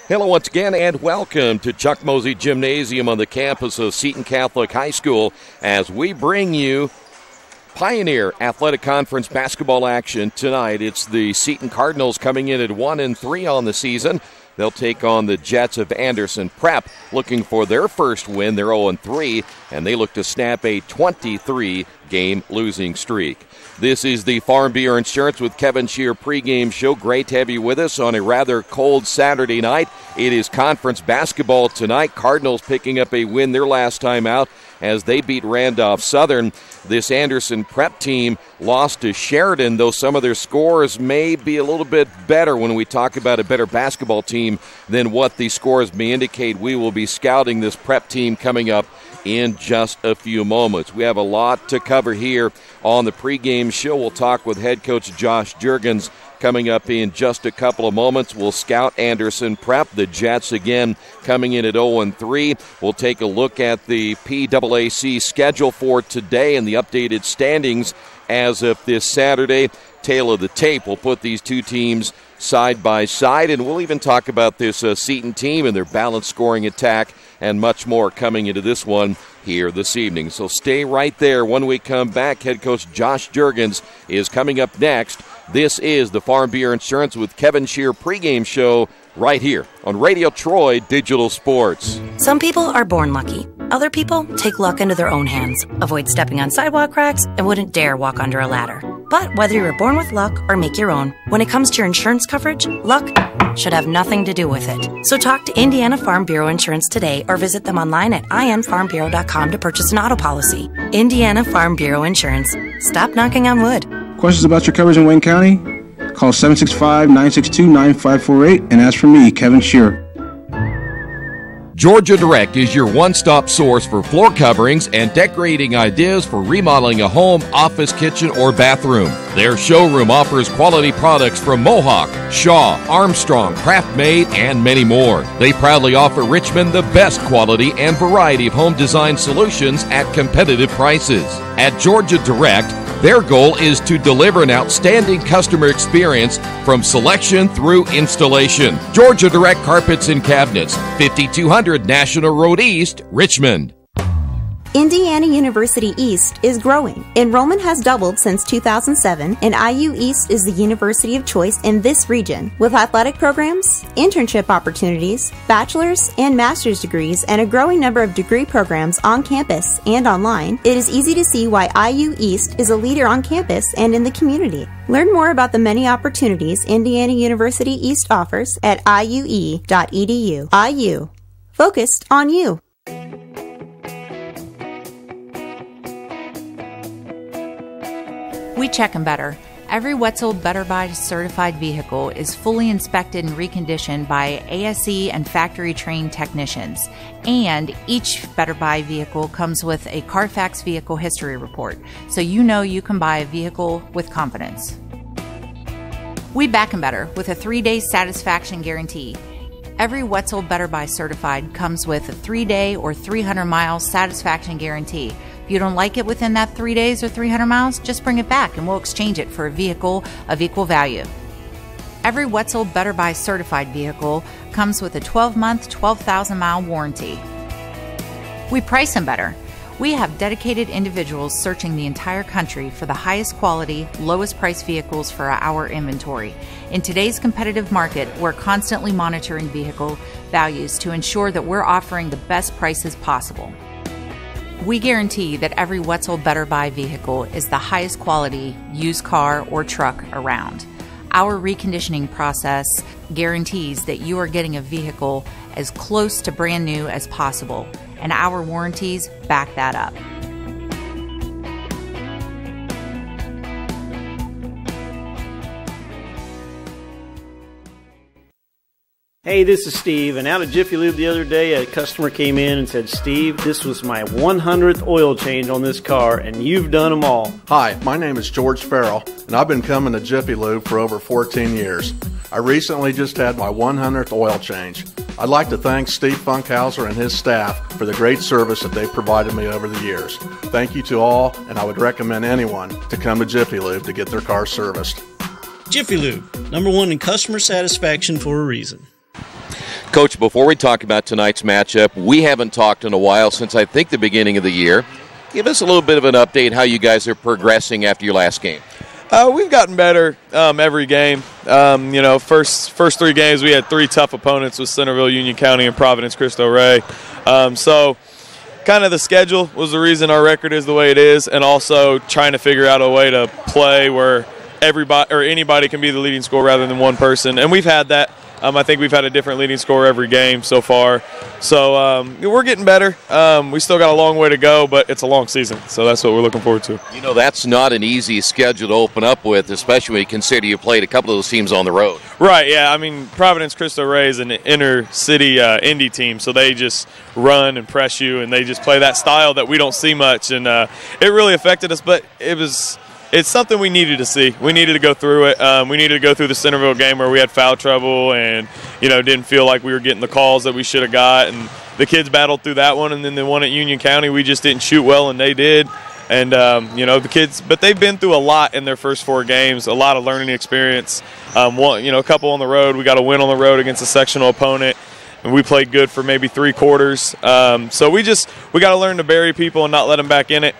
Hello once again and welcome to Chuck Mosey Gymnasium on the campus of Seton Catholic High School as we bring you Pioneer Athletic Conference basketball action tonight. It's the Seton Cardinals coming in at 1-3 on the season. They'll take on the Jets of Anderson Prep, looking for their first win. They're 0-3, and they look to snap a 23-game losing streak. This is the Farm Bureau Insurance with Kevin Shear pregame show. Great to have you with us on a rather cold Saturday night. It is conference basketball tonight. Cardinals picking up a win their last time out as they beat Randolph Southern. This Anderson Prep team lost to Sheridan, though some of their scores may be a little bit better when we talk about a better basketball team than what the scores may indicate. We will be scouting this Prep team coming up in just a few moments. We have a lot to cover here on the pregame show. We'll talk with head coach Josh Juergens coming up in just a couple of moments. We'll scout Anderson Prep. The Jets again coming in at 0-3. We'll take a look at the PAAC schedule for today and the updated standings as of this Saturday. Tail of the tape. We'll put these two teams side by side, and we'll even talk about this Seton team and their balanced scoring attack and much more coming into this one here this evening. So stay right there. When we come back, head coach Josh Juergens is coming up next. This is the Farm Bureau Insurance with Kevin Shear pregame show right here on Radio Troy Digital Sports. Some people are born lucky. Other people take luck into their own hands, avoid stepping on sidewalk cracks, and wouldn't dare walk under a ladder. But whether you're born with luck or make your own, when it comes to your insurance coverage, luck should have nothing to do with it. So talk to Indiana Farm Bureau Insurance today or visit them online at infarmbureau.com to purchase an auto policy. Indiana Farm Bureau Insurance. Stop knocking on wood. Questions about your coverage in Wayne County? Call 765-962-9548 and ask for me, Kevin Shear. Georgia Direct is your one-stop source for floor coverings and decorating ideas for remodeling a home, office, kitchen, or bathroom. Their showroom offers quality products from Mohawk, Shaw, Armstrong, Craft-Made, and many more. They proudly offer Richmond the best quality and variety of home design solutions at competitive prices. At Georgia Direct, their goal is to deliver an outstanding customer experience from selection through installation. Georgia Direct Carpets and Cabinets, 5200 National Road East, Richmond. Indiana University East is growing. Enrollment has doubled since 2007, and IU East is the university of choice in this region. With athletic programs, internship opportunities, bachelor's and master's degrees, and a growing number of degree programs on campus and online, it is easy to see why IU East is a leader on campus and in the community. Learn more about the many opportunities Indiana University East offers at iue.edu. IU. Focused on you. We check them better. Every Wetzel Better Buy certified vehicle is fully inspected and reconditioned by ASE and factory trained technicians. And each Better Buy vehicle comes with a Carfax vehicle history report, so you know you can buy a vehicle with confidence. We back 'em better with a 3-day satisfaction guarantee. Every Wetzel Better Buy certified comes with a 3-day or 300-mile satisfaction guarantee. If you don't like it within that 3 days or 300 miles, just bring it back and we'll exchange it for a vehicle of equal value. Every Wetzel Better Buy certified vehicle comes with a 12-month, 12,000-mile warranty. We price them better. We have dedicated individuals searching the entire country for the highest quality, lowest price vehicles for our inventory. In today's competitive market, we're constantly monitoring vehicle values to ensure that we're offering the best prices possible. We guarantee that every Wetzel Better Buy vehicle is the highest quality used car or truck around. Our reconditioning process guarantees that you are getting a vehicle as close to brand new as possible, and our warranties back that up. Hey, this is Steve, and out at Jiffy Lube the other day, a customer came in and said, Steve, this was my 100th oil change on this car, and you've done them all. Hi, my name is George Farrell, and I've been coming to Jiffy Lube for over 14 years. I recently just had my 100th oil change. I'd like to thank Steve Funkhauser and his staff for the great service that they've provided me over the years. Thank you to all, and I would recommend anyone to come to Jiffy Lube to get their car serviced. Jiffy Lube, #1 in customer satisfaction for a reason. Coach, before we talk about tonight's matchup, we haven't talked in a while since I think the beginning of the year. Give us a little bit of an update how you guys are progressing after your last game. We've gotten better every game. First 3 games we had 3 tough opponents with Centerville, Union County, and Providence Cristo Rey. So kind of the schedule was the reason our record is the way it is, and also trying to figure out a way to play where everybody or anybody can be the leading scorer rather than one person. And we've had that. I think we've had a different leading scorer every game so far. So we're getting better. We still got a long way to go, but it's a long season, so that's what we're looking forward to. You know, that's not an easy schedule to open up with, especially when you consider you played a couple of those teams on the road. Right, yeah. I mean, Providence Cristo Rey is an inner-city indie team, so they just run and press you, and they just play that style that we don't see much. And it really affected us, but it's something we needed to see. We needed to go through it. We needed to go through the Centerville game where we had foul trouble and, didn't feel like we were getting the calls that we should have got. And the kids battled through that one. And then the one at Union County, we just didn't shoot well, and they did. And, the kids, but they've been through a lot in their first 4 games, a lot of learning experience. A couple on the road. We got a win on the road against a sectional opponent. And we played good for maybe 3 quarters. So we got to learn to bury people and not let them back in it.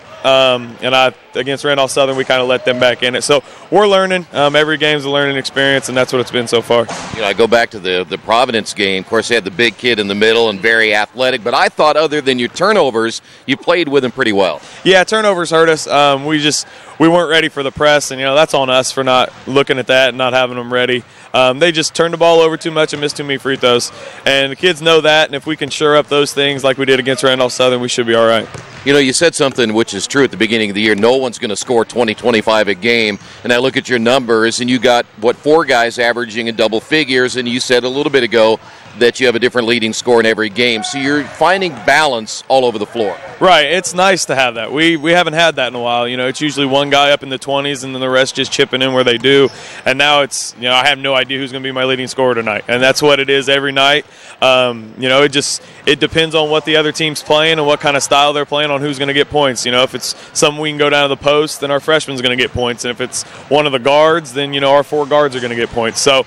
Against Randolph Southern, we kind of let them back in it. So we're learning. Every game's a learning experience, and that's what it's been so far. I go back to the Providence game. Of course, they had the big kid in the middle and very athletic. But I thought other than your turnovers, you played with him pretty well. Yeah, turnovers hurt us. We weren't ready for the press, and, that's on us for not looking at that and not having them ready. They just turned the ball over too much and missed too many free throws. And the kids know that, and if we can shore up those things like we did against Randolph Southern, we should be all right. You said something which is true at the beginning of the year. No one's going to score 20, 25 a game. And I look at your numbers, and you got, 4 guys averaging in double figures, and you said a little bit ago that you have a different leading score in every game. So you're finding balance all over the floor. Right. It's nice to have that. We haven't had that in a while. It's usually one guy up in the 20s and then the rest just chipping in where they do. And now it's, I have no idea who's going to be my leading scorer tonight. And that's what it is every night. It depends on what the other team's playing and what kind of style they're playing on who's going to get points. If it's something we can go down to the post, then our freshman's going to get points. And if it's one of the guards, then, our 4 guards are going to get points. So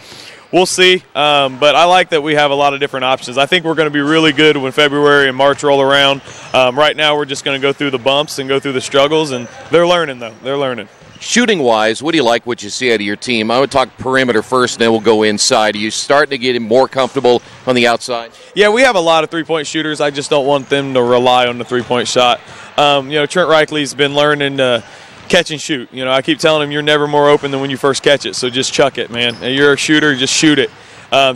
we'll see, but I like that we have a lot of different options. I think we're going to be really good when February and March roll around. Right now we're just going to go through the bumps and go through the struggles, and they're learning, though. They're learning. Shooting-wise, what do you like what you see out of your team? I would talk perimeter first, and then we'll go inside. Are you starting to get more comfortable on the outside? Yeah, we have a lot of three-point shooters. I just don't want them to rely on the three-point shot. Trent Reichley's been learning to catch and shoot. I keep telling him you're never more open than when you first catch it, so just chuck it, man. And you're a shooter, just shoot it.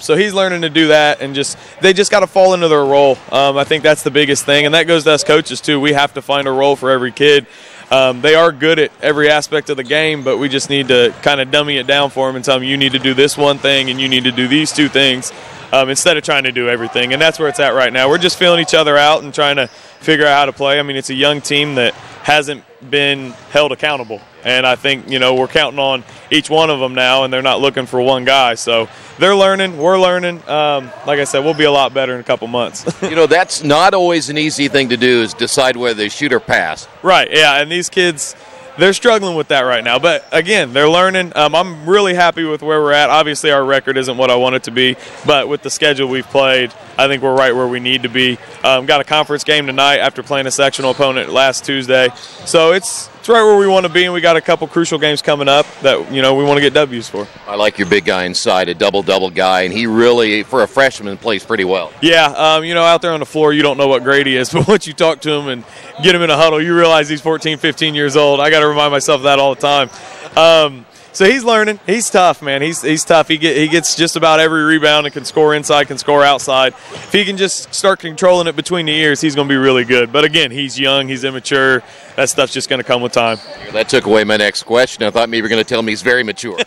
So he's learning to do that, and they just got to fall into their role. I think that's the biggest thing, and that goes to us coaches too. We have to find a role for every kid. They are good at every aspect of the game, but we just need to kind of dummy it down for them and tell them you need to do this one thing and you need to do these 2 things instead of trying to do everything. And that's where it's at right now. We're just feeling each other out and trying to figure out how to play. I mean, it's a young team that hasn't been held accountable. And I think, we're counting on each one of them now, and they're not looking for one guy. So they're learning. We're learning. Like I said, we'll be a lot better in a couple months. That's not always an easy thing to do, is decide whether they shoot or pass. Right, yeah, and these kids, they're struggling with that right now. But, again, they're learning. I'm really happy with where we're at. Obviously, our record isn't what I want it to be. But with the schedule we've played, I think we're right where we need to be. Got a conference game tonight after playing a sectional opponent last Tuesday. So it's right where we want to be, and we got a couple crucial games coming up that, we want to get W's for. I like your big guy inside, a double-double guy, and he really, for a freshman, plays pretty well. Yeah, out there on the floor, you don't know what grade he is, but once you talk to him and get him in a huddle, you realize he's 14, 15 years old. I got to remind myself of that all the time. So he's learning. He's tough, man. He's tough. He gets just about every rebound and can score inside, can score outside. If he can just start controlling it between the ears, he's going to be really good. But, again, he's young. He's immature. That stuff's just going to come with time. That took away my next question. I thought maybe you were going to tell me he's very mature.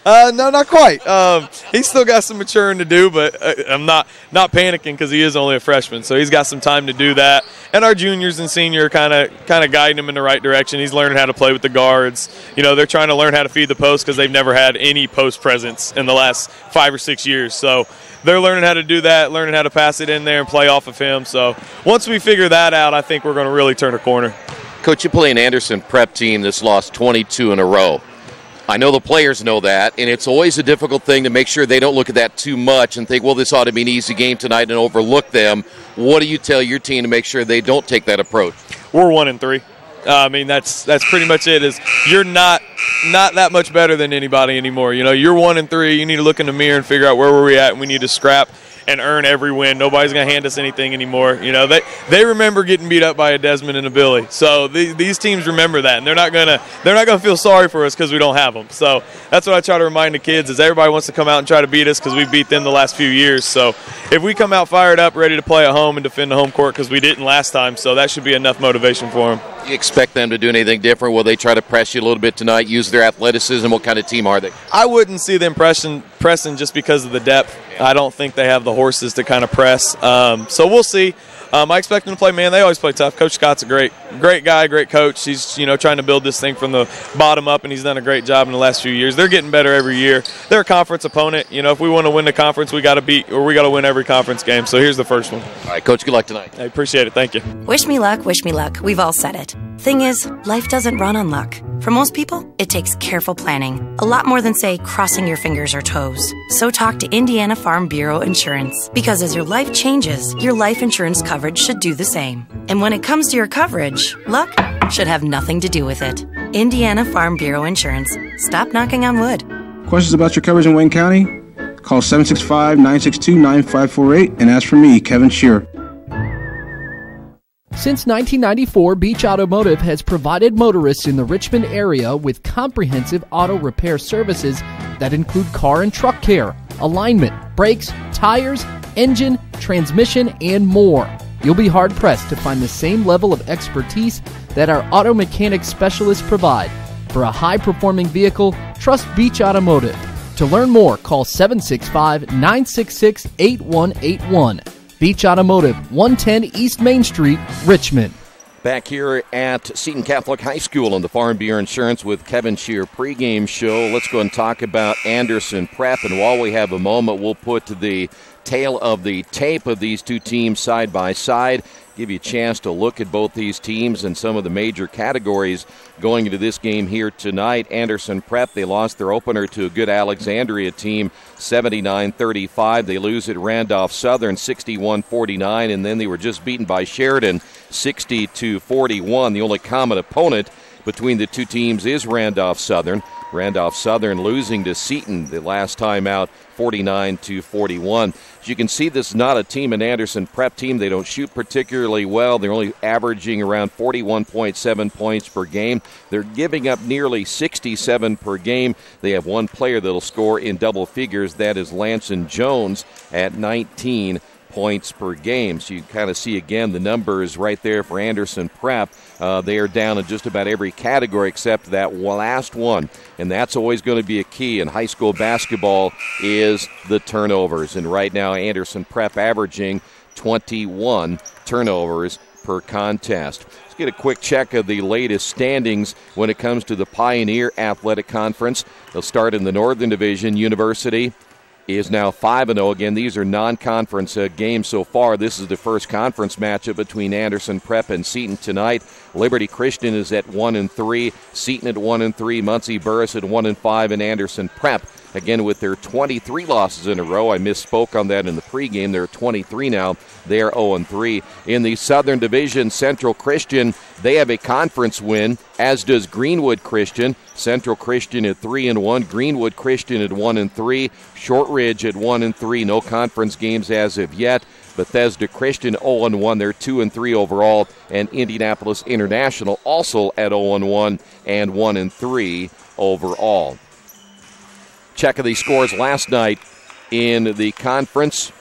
No, not quite. He's still got some maturing to do, but I'm not panicking because he is only a freshman. So he's got some time to do that. And our juniors and senior are kind of guiding him in the right direction. He's learning how to play with the guards. They're trying to learn how to feed the post because they've never had any post presence in the last 5 or 6 years. So they're learning how to do that, learning how to pass it in there and play off of him. So once we figure that out, I think we're going to really turn a corner. Coach, you play an Anderson prep team that's lost 22 in a row. I know the players know that, and it's always a difficult thing to make sure they don't look at that too much and think, well, this ought to be an easy game tonight, and overlook them. What do you tell your team to make sure they don't take that approach? We're 1-3. I mean, that's pretty much it. Is you're not that much better than anybody anymore. You know, you're 1-3. You need to look in the mirror and figure out where we're at, and we need to scrap and earn every win. Nobody's going to hand us anything anymore. You know, they remember getting beat up by a Desmond and a Billy. So these teams remember that, and they're not gonna feel sorry for us because we don't have them. So that's what I try to remind the kids is everybody wants to come out and try to beat us because we beat them the last few years. So if we come out fired up, ready to play at home and defend the home court because we didn't last time, so that should be enough motivation for them. Do you expect them to do anything different? Will they try to press you a little bit tonight, use their athleticism? What kind of team are they? I wouldn't see them pressing just because of the depth. I don't think they have the horses to kind of press. So we'll see. I expect them to play man. They always play tough. Coach Scott's a great guy, great coach. He's trying to build this thing from the bottom up, and he's done a great job in the last few years. They're getting better every year. They're a conference opponent. If we want to win the conference, we got to win every conference game. So here's the first one. All right, Coach. Good luck tonight. I appreciate it. Thank you. Wish me luck, wish me luck. We've all said it. Thing is, life doesn't run on luck. For most people, it takes careful planning. A lot more than, say, crossing your fingers or toes. So talk to Indiana Farm Bureau Insurance. Because as your life changes, your life insurance coverage should do the same. And when it comes to your coverage, luck should have nothing to do with it. Indiana Farm Bureau Insurance. Stop knocking on wood. Questions about your coverage in Wayne County? Call 765-962-9548 and ask for me, Kevin Shearer. Since 1994, Beach Automotive has provided motorists in the Richmond area with comprehensive auto repair services that include car and truck care, alignment, brakes, tires, engine, transmission, and more. You'll be hard-pressed to find the same level of expertise that our auto mechanic specialists provide. For a high-performing vehicle, trust Beach Automotive. To learn more, call 765-966-8181. Beach Automotive, 110 East Main Street, Richmond. Back here at Seton Catholic High School on the Farm Bureau Insurance with Kevin Shear pregame show. Let's go and talk about Anderson Prep. And while we have a moment, we'll put the tail of the tape of these two teams side by side, give you a chance to look at both these teams and some of the major categories going into this game here tonight. Anderson Prep, they lost their opener to a good Alexandria team, 79-35. They lose at Randolph Southern, 61-49, and then they were just beaten by Sheridan, 60-41. The only common opponent between the two teams is Randolph Southern. Randolph Southern losing to Seton the last time out, 49-41. As you can see, this is not a team, an Anderson Prep team. They don't shoot particularly well. They're only averaging around 41.7 points per game. They're giving up nearly 67 per game. They have one player that'll score in double figures. That is Lanson Jones at 19 points per game. So you kind of see again the numbers right there for Anderson Prep. They are down in just about every category except that last one, and that's always going to be a key in high school basketball is the turnovers. And right now Anderson Prep averaging 21 turnovers per contest. Let's get a quick check of the latest standings when it comes to the Pioneer Athletic Conference. They'll start in the Northern Division. University is now 5-0. Again, these are non-conference games so far. This is the first conference matchup between Anderson Prep and Seton tonight. Liberty Christian is at 1-3, Seton at 1-3, Muncie Burris at 1-5, and Anderson Prep, again, with their 23 losses in a row. I misspoke on that in the pregame. They're 23 now. They're 0-3. In the Southern Division, Central Christian, they have a conference win, as does Greenwood Christian. Central Christian at 3-1, Greenwood Christian at 1-3, Shortridge at 1-3. No conference games as of yet. Bethesda Christian 0-1, they're 2-3 overall, and Indianapolis International also at 0-1 and 1-3 overall. Check of these scores last night in the conference.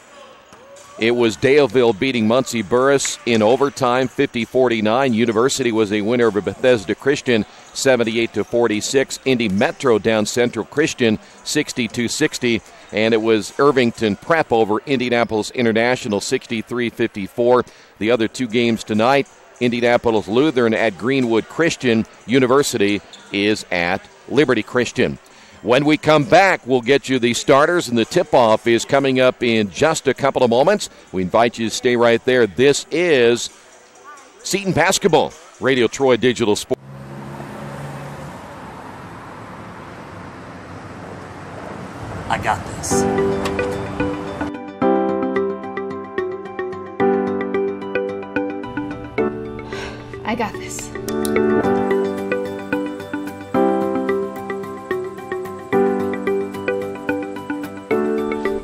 It was Daleville beating Muncie Burris in overtime, 50-49. University was a winner over Bethesda Christian, 78-46. Indy Metro down Central Christian, 62-60. And it was Irvington Prep over Indianapolis International, 63-54. The other two games tonight, Indianapolis Lutheran at Greenwood Christian. University is at Liberty Christian. When we come back, we'll get you the starters, and the tip-off is coming up in just a couple of moments. We invite you to stay right there. This is Seton Basketball, Radio Troy Digital Sports. I got this. I got this.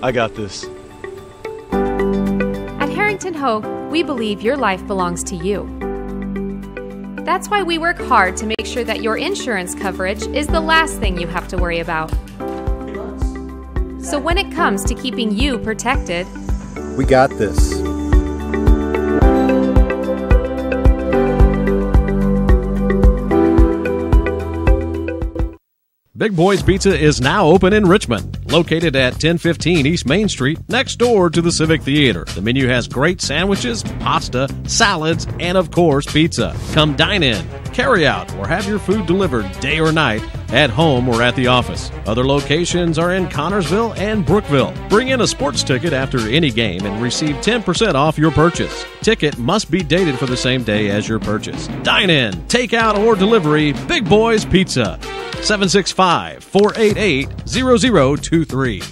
I got this. At Harrington Hope, we believe your life belongs to you. That's why we work hard to make sure that your insurance coverage is the last thing you have to worry about. So when it comes to keeping you protected, We got this. Big Boys Pizza is now open in Richmond, located at 1015 East Main Street, next door to the Civic Theater. The menu has great sandwiches, pasta, salads, and of course, pizza. Come dine in, carry out, or have your food delivered day or night at home or at the office. Other locations are in Connorsville and Brookville. Bring in a sports ticket after any game and receive 10% off your purchase. Ticket must be dated for the same day as your purchase. Dine in, take out, or delivery, Big Boys Pizza. 765-488-0023.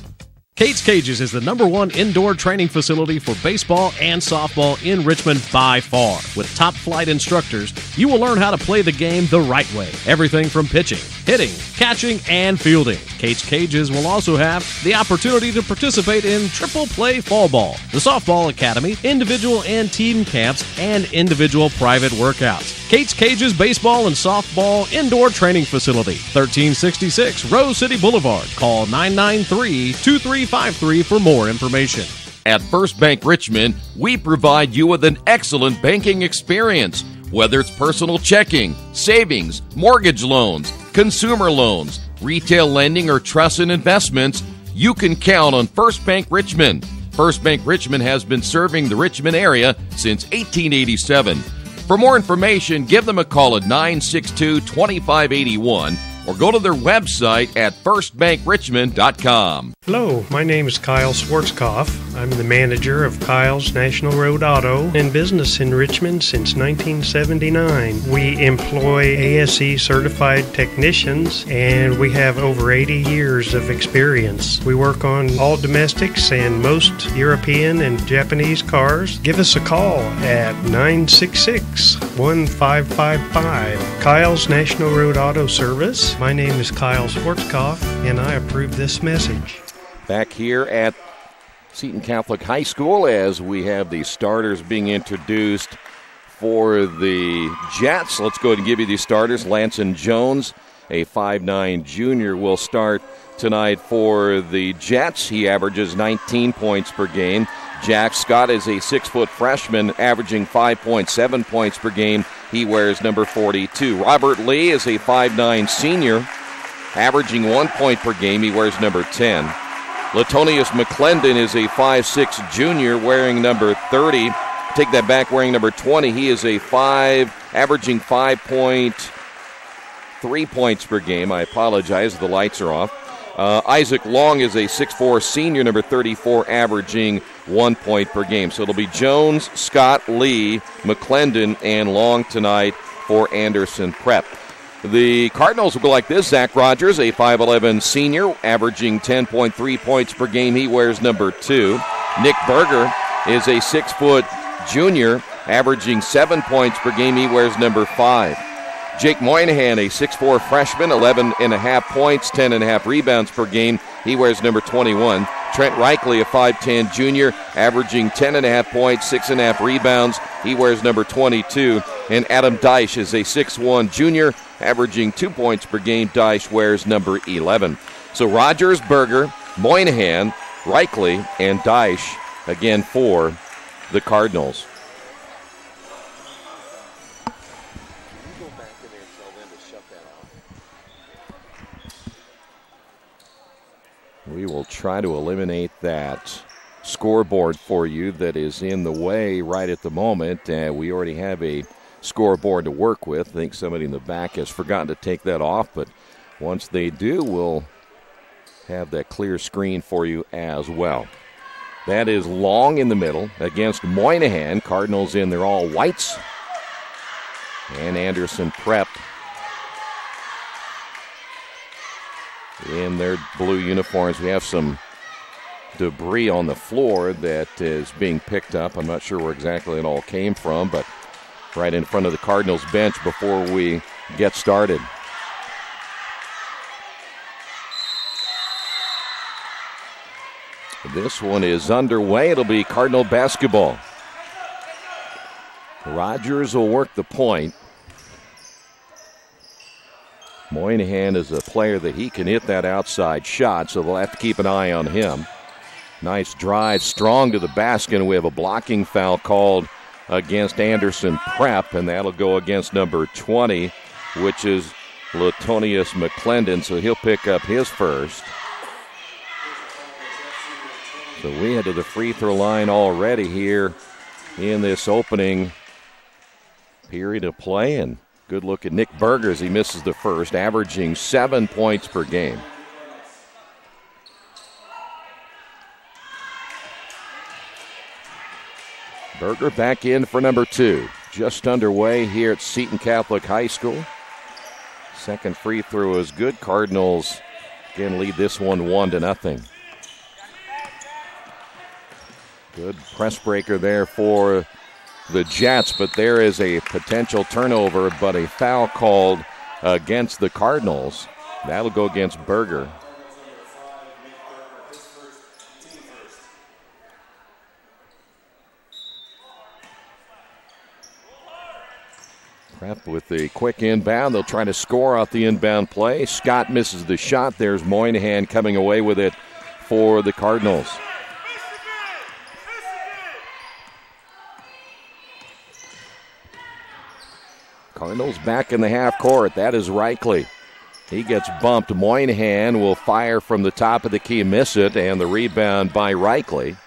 Kate's Cages is the #1 indoor training facility for baseball and softball in Richmond by far. With top flight instructors, you will learn how to play the game the right way. Everything from pitching, hitting, catching, and fielding. Kate's Cages will also have the opportunity to participate in triple play fall ball, the softball academy, individual and team camps, and individual private workouts. Kate's Cages Baseball and Softball Indoor Training Facility, 1366 Rose City Boulevard. Call 993-2353 for more information. At First Bank Richmond, we provide you with an excellent banking experience. Whether it's personal checking, savings, mortgage loans, consumer loans, retail lending, or trust and investments, you can count on First Bank Richmond. First Bank Richmond has been serving the Richmond area since 1887. For more information, give them a call at 962-2581 or go to their website at firstbankrichmond.com. Hello, my name is Kyle Schwarzkopf. I'm the manager of Kyle's National Road Auto in business in Richmond since 1979. We employ ASE certified technicians and we have over 80 years of experience. We work on all domestics and most European and Japanese cars. Give us a call at 966-1555. Kyle's National Road Auto Service. My name is Kyle Schwarzkopf and I approve this message. Back here at Seton Catholic High School as we have the starters being introduced for the Jets. Let's go ahead and give you these starters. Lanson Jones, a 5'9 junior, will start tonight for the Jets. He averages 19 points per game. Jack Scott is a 6-foot freshman averaging 5.7 points per game. He wears number 42. Robert Lee is a 5'9 senior averaging 1 point per game. He wears number 10. Latonius McClendon is a 5'6 junior wearing number 30. Take that back, wearing number 20. He is averaging 5.3 points per game. I apologize, the lights are off. Isaac Long is a 6'4 senior, number 34, averaging 1 point per game. So it'll be Jones, Scott, Lee, McClendon, and Long tonight for Anderson Prep. The Cardinals will go like this. Zach Rogers, a 5'11 senior, averaging 10.3 points per game. He wears number 2. Nick Berger is a 6-foot junior, averaging 7 points per game. He wears number 5. Jake Moynihan, a 6'4 freshman, 11.5 points, 10.5 rebounds per game. He wears number 21. Trent Reichley, a 5'10 junior, averaging 10.5 points, 6.5 rebounds. He wears number 22. And Adam Deich is a 6'1 junior, averaging 2 points per game. Deich wears number 11. So Rogers, Berger, Moynihan, Reichley, and Deich again for the Cardinals. We will try to eliminate that scoreboard for you that is in the way right at the moment. We already have a scoreboard to work with. I think somebody in the back has forgotten to take that off, but once they do, we'll have that clear screen for you as well. That is Long in the middle against Moynihan. Cardinals in their all whites. And Anderson Prep in their blue uniforms. We have some debris on the floor that is being picked up. I'm not sure where exactly it all came from, but right in front of the Cardinals bench before we get started. This one is underway. It'll be Cardinal basketball. Rogers will work the point. Moynihan is a player that he can hit that outside shot, so they'll have to keep an eye on him. Nice drive, strong to the basket, and we have a blocking foul called against Anderson Prep, and that'll go against number 20, which is Latonius McClendon, so he'll pick up his first. So we head to the free throw line already here in this opening period of play, and good look at Nick Berger as he misses the first, averaging 7 points per game. Berger back in for number 2. Just underway here at Seton Catholic High School. Second free throw is good. Cardinals again lead this one 1-0. Good press breaker there for the Jets, but there is a potential turnover, but a foul called against the Cardinals. That'll go against Berger. Prep with the quick inbound. They'll try to score off the inbound play. Scott misses the shot. There's Moynihan coming away with it for the Cardinals. Cardinals back in the half court. That is Reichley. He gets bumped. Moynihan will fire from the top of the key, miss it, and the rebound by Reichley.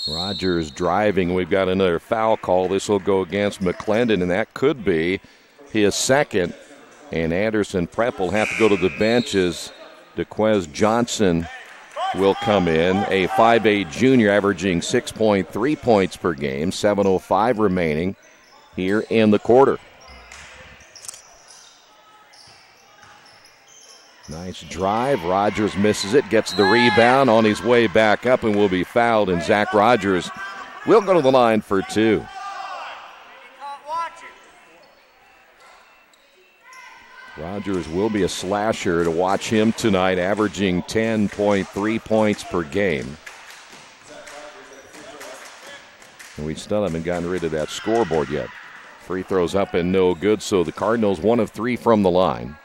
Rogers driving. We've got another foul call. This will go against McClendon, and that could be his second. And Anderson Prep will have to go to the bench as DeQuez Johnson will come in, a 5'8 junior averaging 6.3 points per game, 7:05 remaining here in the quarter. Nice drive. Rogers misses it, gets the rebound on his way back up and will be fouled, and Zach Rogers will go to the line for 2. Rogers will be a slasher to watch him tonight, averaging 10.3 points per game. And we still haven't gotten rid of that scoreboard yet. Free throws up and no good, so the Cardinals 1 of 3 from the line.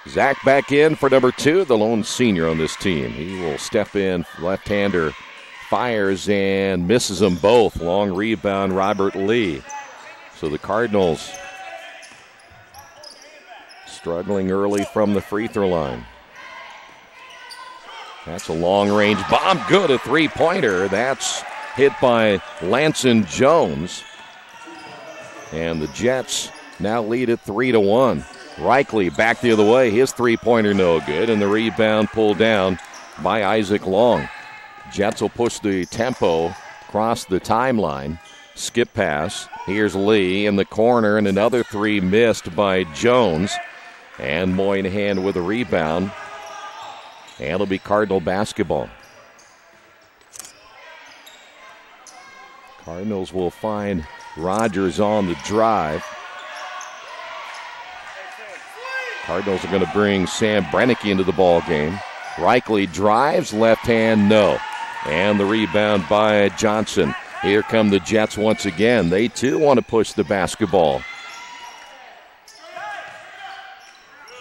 Zach back in for number 2, the lone senior on this team. He will step in, left-hander. Fires and misses them both. Long rebound, Robert Lee. So the Cardinals struggling early from the free throw line. That's a long-range bomb. Good, a three-pointer. That's hit by Lanson Jones. And the Jets now lead at 3-1. Reichley back the other way. His three-pointer no good. And the rebound pulled down by Isaac Long. Jets will push the tempo across the timeline. Skip pass. Here's Lee in the corner, and another three missed by Jones. And Moynihan with a rebound. And it'll be Cardinal basketball. Cardinals will find Rogers on the drive. Cardinals are going to bring Sam Brennicky into the ball game. Reichley drives, left hand, no. And the rebound by Johnson. Here come the Jets once again. They too want to push the basketball.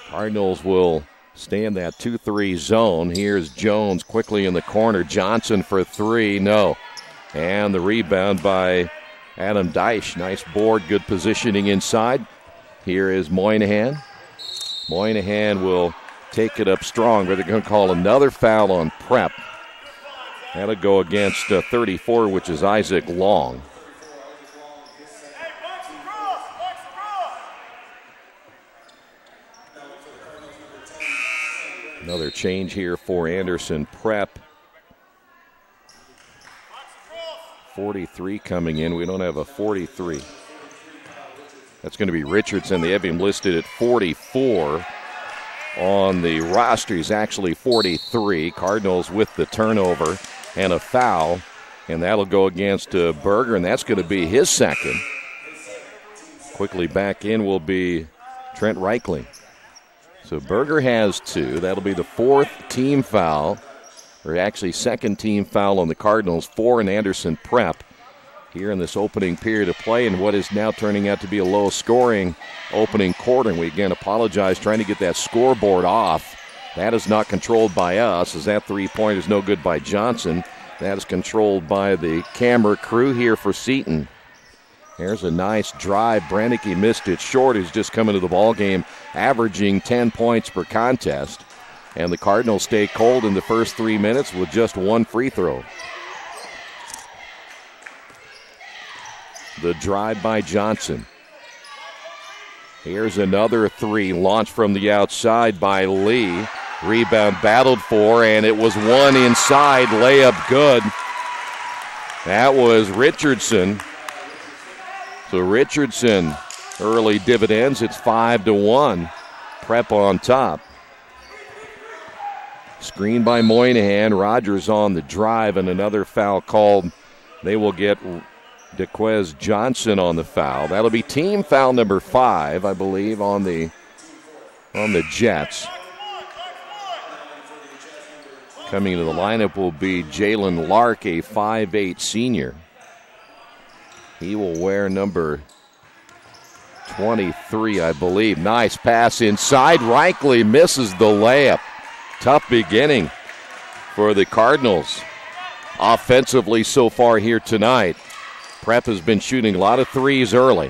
Cardinals will stay in that 2-3 zone. Here's Jones quickly in the corner. Johnson for 3, no. And the rebound by Adam Deich. Nice board, good positioning inside. Here is Moynihan. Moynihan will take it up strong, but they're going to call another foul on Prep. That'll go against 34, which is Isaac Long. Another change here for Anderson Prep. 43 coming in. We don't have a 43. That's going to be Richardson. They have him listed at 44 on the roster. He's actually 43. Cardinals with the turnover and a foul, and that'll go against Berger, and that's going to be his second. Quickly back in will be Trent Reichley. So Berger has 2. That'll be the 4th team foul, or actually second team foul on the Cardinals, 4 in Anderson Prep here in this opening period of play, and what is now turning out to be a low-scoring opening quarter. And we again apologize, trying to get that scoreboard off. That is not controlled by us, as that three-point is no good by Johnson. That is controlled by the camera crew here for Seton. There's a nice drive. Brannicky missed it short. He's just coming to the ball game, averaging 10 points per contest. And the Cardinals stay cold in the first 3 minutes with just 1 free throw. The drive by Johnson. Here's another 3 launched from the outside by Lee. Rebound battled for, and it was 1 inside. Layup good. That was Richardson. So Richardson early dividends. It's 5-1. Prep on top. Screen by Moynihan. Rogers on the drive, and another foul called. They will get DeQuez Johnson on the foul. That'll be team foul number 5, I believe, on the Jets. Coming into the lineup will be Jalen Lark, a 5'8 senior. He will wear number 23, I believe. Nice pass inside. Reichley misses the layup. Tough beginning for the Cardinals offensively so far here tonight. Prep has been shooting a lot of threes early.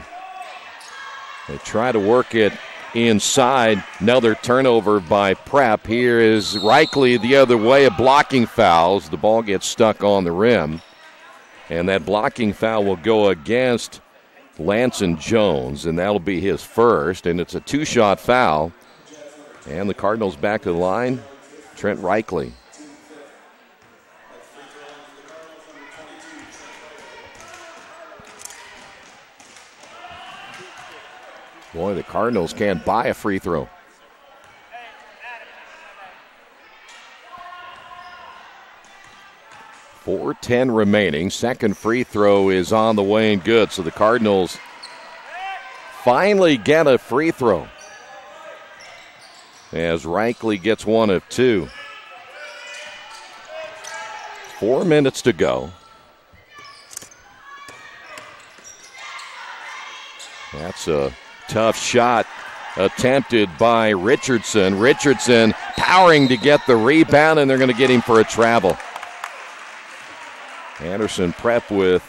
They try to work it inside. Another turnover by Prep. Here is Reichley the other way, a blocking foul. The ball gets stuck on the rim. And that blocking foul will go against Lanson Jones, and that'll be his first. And it's a 2-shot foul. And the Cardinals back to the line. Trent Reichley. Boy, the Cardinals can't buy a free throw. .410 remaining. Second free throw is on the way and good. So the Cardinals finally get a free throw, as Reichley gets 1 of 2. 4 minutes to go. That's a tough shot attempted by Richardson. Richardson powering to get the rebound, and they're going to get him for a travel. Anderson Prep with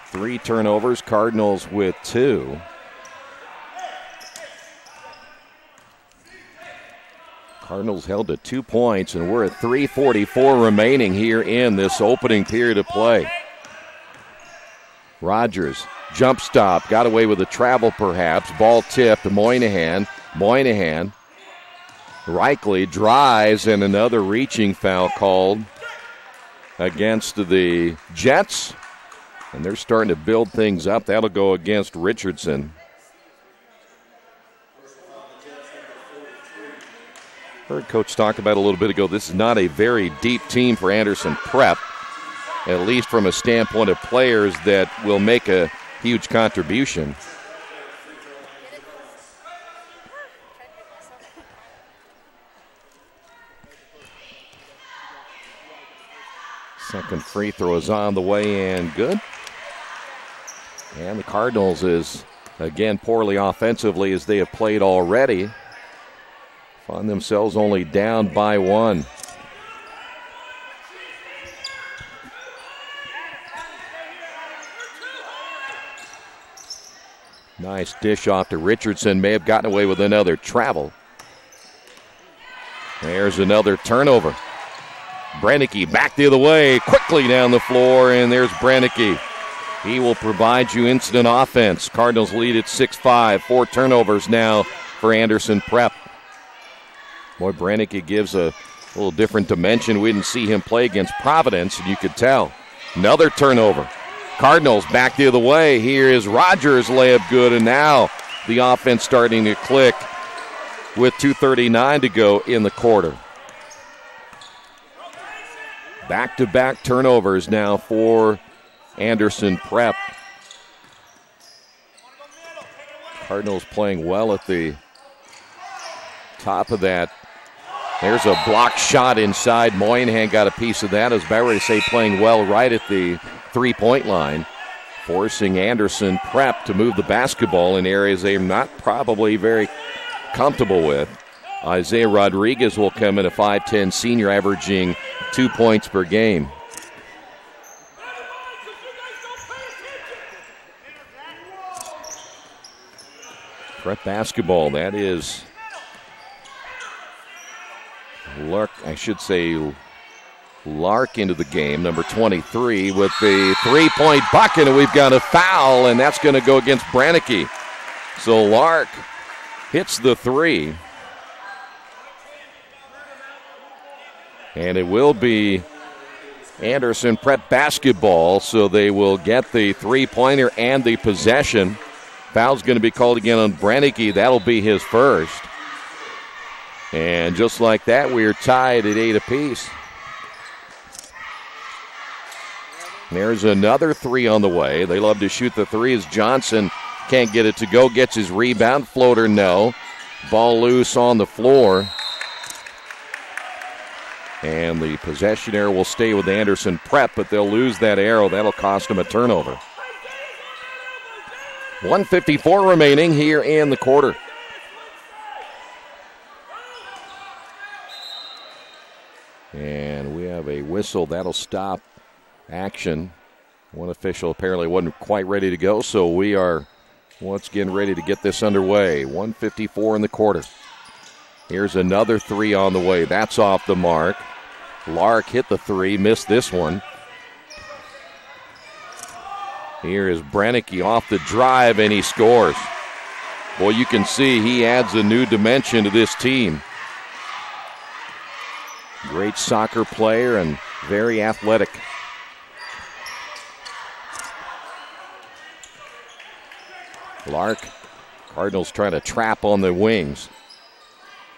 3 turnovers, Cardinals with 2. Cardinals held to 2 points, and we're at 3:44 remaining here in this opening period of play. Rogers, jump stop, got away with a travel perhaps. Ball tipped to Moynihan. Reichley drives, and another reaching foul called against the Jets. And they're starting to build things up. That'll go against Richardson. Heard Coach talk about a little bit ago, this is not a very deep team for Anderson Prep, at least from a standpoint of players that will make a huge contribution. Second free throw is on the way and good. And the Cardinals is, again, poorly offensively as they have played already. Find themselves only down by 1. Nice dish off to Richardson. May have gotten away with another travel. There's another turnover. Brannicky back the other way, quickly down the floor, and there's Brannicky. He will provide you instant offense. Cardinals lead at 6-5. 4 turnovers now for Anderson Prep. Boy, Brannicky gives a little different dimension. We didn't see him play against Providence, and you could tell. Another turnover. Cardinals back the other way. Here is Rogers, layup good, and now the offense starting to click with 2:39 to go in the quarter. Back-to-back turnovers now for Anderson Prep. Cardinals playing well at the top of that. There's a block shot inside. Moynihan got a piece of that. I was about ready to say playing well right at the three-point line, forcing Anderson Prep to move the basketball in areas they're not probably very comfortable with. Isaiah Rodriguez will come in, a 5'10 senior, averaging 2 points per game. Prep basketball, that is Lark into the game, number 23, with the three-point bucket, and we've got a foul, and that's going to go against Brannicky. So Lark hits the three. And it will be Anderson Prep basketball, so they will get the three-pointer and the possession. Foul's going to be called again on Brannicky. That'll be his first. And just like that, we're tied at 8 apiece. There's another three on the way. They love to shoot the three as Johnson can't get it to go. Gets his rebound. Floater, no. Ball loose on the floor. And the possession arrow will stay with Anderson Prep, but they'll lose that arrow. That'll cost them a turnover. 1:54 remaining here in the quarter. And we have a whistle. That'll stop action. One official apparently wasn't quite ready to go, so we are once again ready to get this underway. 1:54 in the quarter. Here's another three on the way. That's off the mark. Lark hit the three, missed this one. Here is Brannicky off the drive, and he scores. Well, you can see he adds a new dimension to this team. Great soccer player and very athletic. Lark, Cardinals trying to trap on the wings.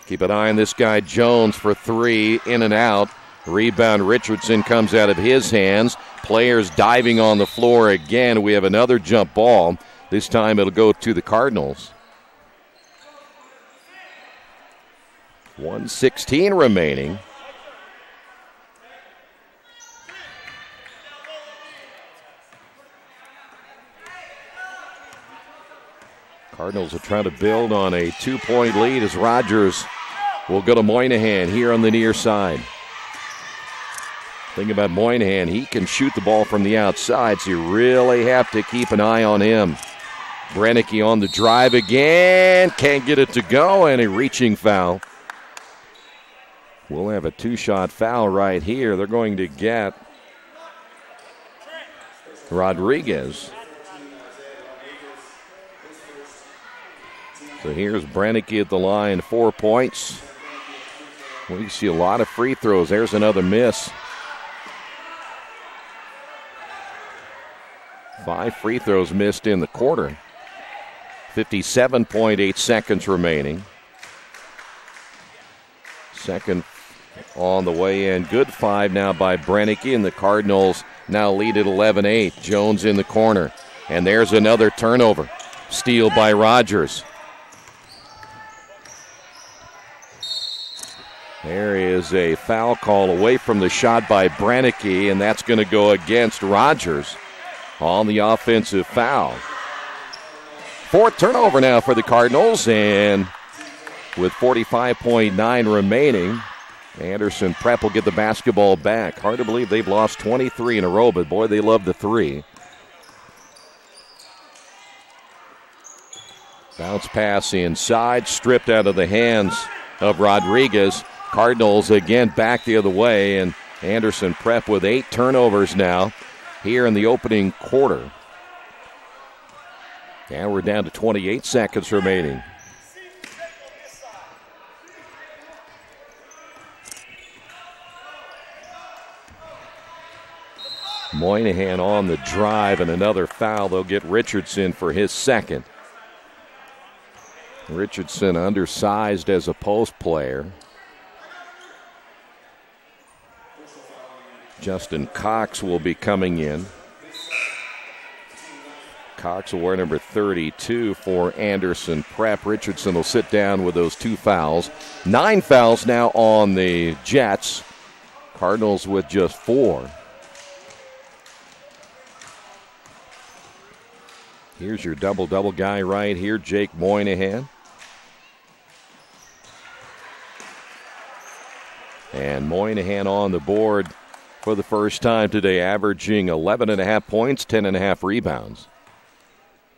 Keep an eye on this guy, Jones, for three, in and out. Rebound, Richardson comes out of his hands. Players diving on the floor again. We have another jump ball. This time it'll go to the Cardinals. 1:16 remaining. Cardinals are trying to build on a 2-point lead as Rogers will go to Moynihan here on the near side. Thing about Moynihan, he can shoot the ball from the outside, so you really have to keep an eye on him. Brannicky on the drive again. Can't get it to go, and a reaching foul. We'll have a two-shot foul right here. They're going to get Rodriguez. So here's Brannicky at the line, 4 points. We see a lot of free throws. There's another miss. 5 free throws missed in the quarter. 57.8 seconds remaining. Second on the way in. Good 5 now by Brannicky, and the Cardinals now lead at 11-8. Jones in the corner. And there's another turnover. Steal by Rogers. There is a foul call away from the shot by Brannicky, and that's going to go against Rogers on the offensive foul. 4th turnover now for the Cardinals, and with 45.9 remaining, Anderson Prep will get the basketball back. Hard to believe they've lost 23 in a row, but boy, they love the three. Bounce pass inside, stripped out of the hands of Rodriguez. Cardinals again back the other way, and Anderson Prep with 8 turnovers now here in the opening quarter. And we're down to 28 seconds remaining. Moynihan on the drive and another foul. They'll get Richardson for his second. Richardson undersized as a post player. Justin Cox will be coming in. Cox will wear number 32 for Anderson Prep. Richardson will sit down with those 2 fouls. 9 fouls now on the Jets. Cardinals with just 4. Here's your double-double guy right here, Jake Moynihan. And Moynihan on the board for the first time today, averaging 11.5 points, 10.5 rebounds.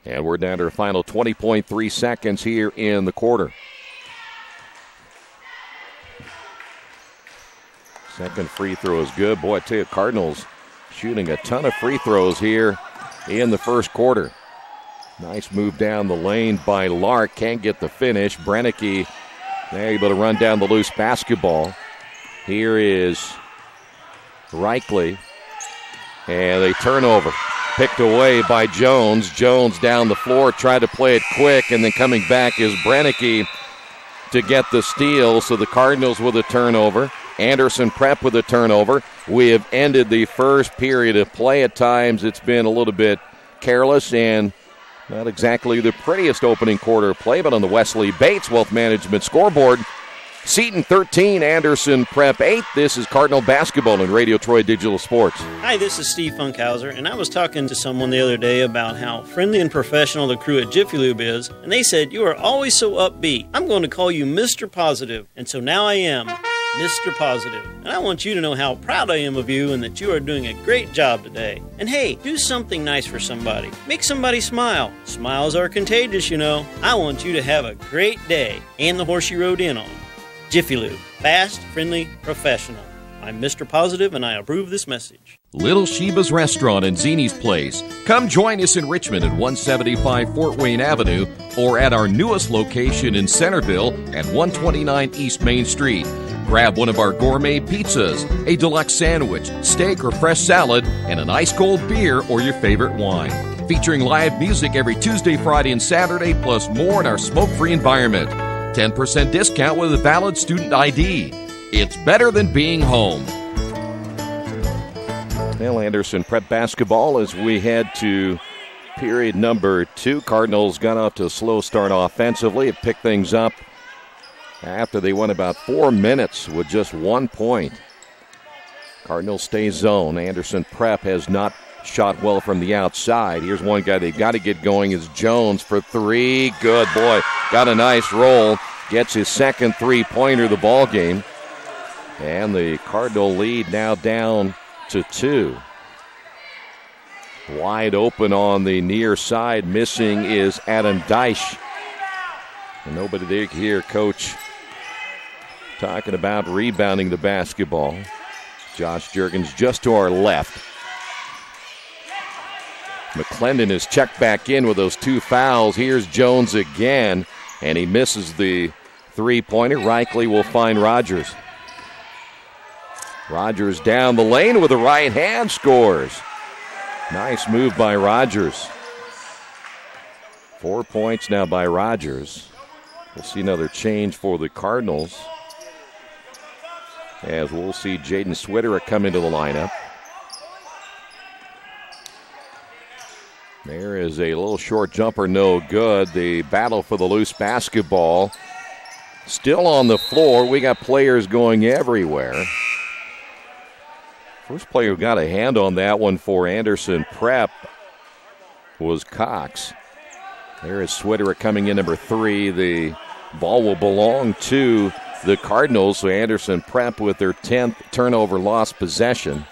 And we're down to our final 20.3 seconds here in the quarter. Second free throw is good. Boy, I tell you, Cardinals shooting a ton of free throws here in the first quarter. Nice move down the lane by Lark. Can't get the finish. Brennicky able to run down the loose basketball. Here is Reichley. And a turnover. Picked away by Jones. Jones down the floor, tried to play it quick, and then coming back is Brennicky to get the steal. So the Cardinals with a turnover. Anderson Prep with a turnover. We have ended the first period of play. At times it's been a little bit careless and not exactly the prettiest opening quarter of play, but on the Wesley Bates Wealth Management scoreboard, Seton 13, Anderson Prep 8. This is Cardinal Basketball on Radio Troy Digital Sports. Hi, this is Steve Funkhauser, and I was talking to someone the other day about how friendly and professional the crew at Jiffy Lube is, and they said, "You are always so upbeat. I'm going to call you Mr. Positive." And so now I am Mr. Positive. And I want you to know how proud I am of you and that you are doing a great job today. And hey, do something nice for somebody. Make somebody smile. Smiles are contagious, you know. I want you to have a great day and the horse you rode in on. Jiffy Lube. Fast, friendly, professional. I'm Mr. Positive, and I approve this message. Little Sheba's Restaurant and Zini's Place. Come join us in Richmond at 175 Fort Wayne Avenue or at our newest location in Centerville at 129 East Main Street. Grab one of our gourmet pizzas, a deluxe sandwich, steak or fresh salad, and an ice-cold beer or your favorite wine. Featuring live music every Tuesday, Friday, and Saturday, plus more in our smoke-free environment. 10% discount with a valid student ID. It's better than being home. Well, Anderson Prep basketball as we head to period number 2. Cardinals got off to a slow start offensively. It picked things up after they went about 4 minutes with just 1 point. Cardinals stay zone. Anderson Prep has not shot well from the outside. Here's one guy they've got to get going is Jones for 3. Good, boy. Got a nice roll. Gets his second three-pointer of the ball game. And the Cardinal lead now down to 2. Wide open on the near side. Missing is Adam Deich. And nobody there here. Coach talking about rebounding the basketball. Josh Juergens just to our left. McClendon is checked back in with those 2 fouls. Here's Jones again, and he misses the three-pointer. Reichley will find Rogers. Rogers down the lane with the right hand, scores. Nice move by Rogers. 4 points now by Rogers. We'll see another change for the Cardinals, as we'll see Jaden Switterick come into the lineup. There is a little short jumper, no good. The battle for the loose basketball still on the floor. We got players going everywhere. First player who got a hand on that one for Anderson Prep was Cox. There is Switterick coming in, number 3. The ball will belong to the Cardinals, so Anderson Prep with their 10th turnover lost possession.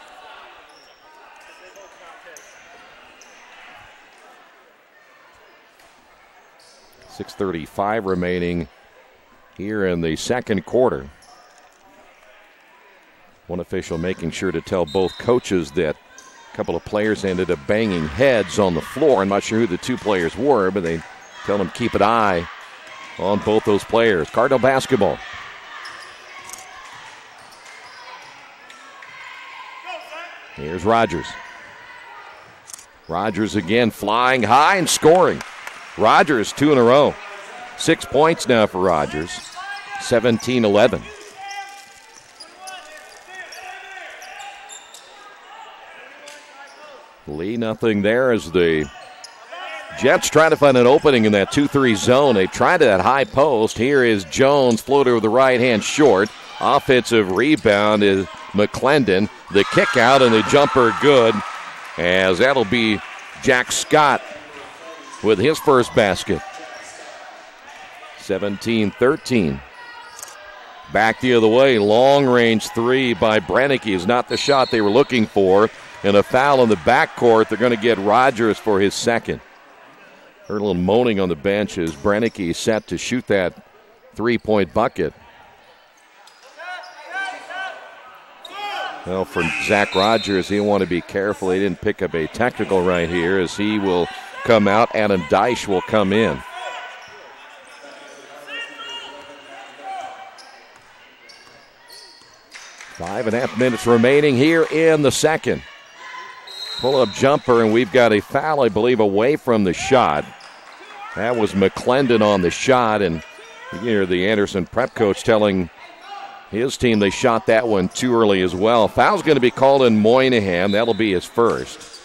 .635 remaining here in the second quarter. One official making sure to tell both coaches that a couple of players ended up banging heads on the floor. I'm not sure who the 2 players were, but they tell them keep an eye on both those players. Cardinal basketball. Here's Rogers. Rogers again flying high and scoring. Rogers 2 in a row. 6 points now for Rogers. 17-11. Lee nothing there as the Jets try to find an opening in that 2-3 zone. They've tried that high post. Here is Jones, floater with the right hand short. Offensive rebound is McClendon. The kick out and the jumper good, as that'll be Jack Scott with his first basket. 17-13. Back the other way. Long range three by Brennick is not the shot they were looking for. And a foul in the backcourt. They're going to get Rogers for his second. Heard a little moaning on the bench as Brennick set to shoot that three-point bucket. Well, for Zach Rogers, he'll want to be careful. He didn't pick up a technical right here as he will come out. Adam Deich will come in. 5.5 minutes remaining here in the second. Pull-up jumper, and we've got a foul, I believe, away from the shot. That was McClendon on the shot, and you hear the Anderson prep coach telling his team they shot that one too early as well. Foul's going to be called in Moynihan. That'll be his first.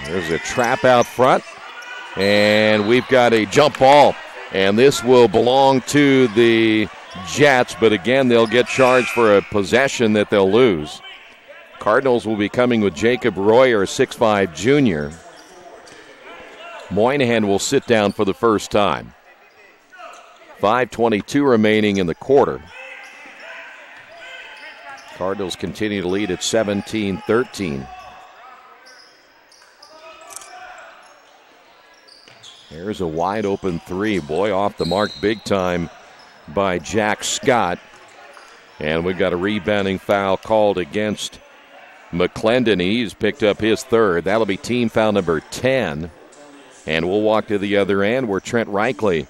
There's a trap out front, and we've got a jump ball. And this will belong to the Jets, but again, they'll get charged for a possession that they'll lose. Cardinals will be coming with Jacob Royer, a 6'5 junior. Moynihan will sit down for the first time. 5:22 remaining in the quarter. Cardinals continue to lead at 17-13. There's a wide open three. Boy, off the mark big time by Jack Scott. And we've got a rebounding foul called against McClendon. He's picked up his third. That'll be team foul number 10. And we'll walk to the other end where Trent Reichley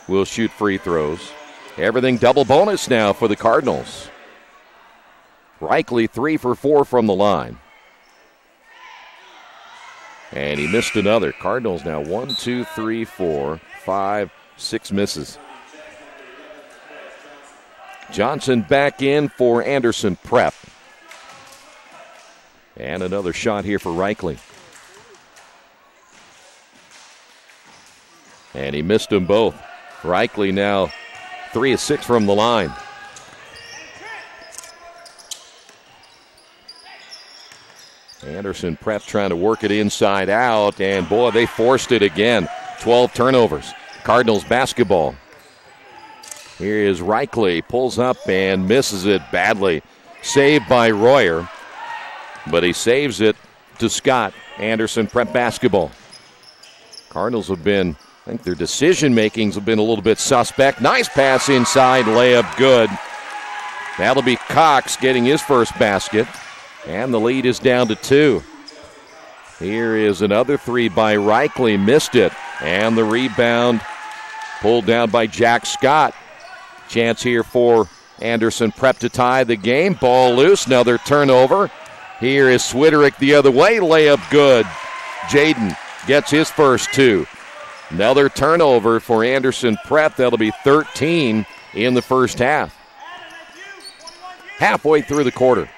will shoot free throws. Everything double bonus now for the Cardinals. Reichley 3 for 4 from the line. And he missed another. Cardinals now 1, 2, 3, 4, 5, 6 misses. Johnson back in for Anderson Prep. And another shot here for Reichley. And he missed them both. Reichley now 3 of 6 from the line. Anderson Prep trying to work it inside out, and boy, they forced it again. 12 turnovers. Cardinals basketball. Here is Reichley, pulls up and misses it badly. Saved by Royer, but he saves it to Scott. Anderson Prep basketball. Cardinals have been, I think their decision makings have been a little bit suspect. Nice pass inside, layup good. That'll be Cox getting his first basket. And the lead is down to 2. Here is another three by Reichley. Missed it. And the rebound pulled down by Jack Scott. Chance here for Anderson Prep to tie the game. Ball loose. Another turnover. Here is Swiderick the other way. Layup good. Jaden gets his first 2. Another turnover for Anderson Prep. That'll be 13 in the first half. Halfway through the quarter.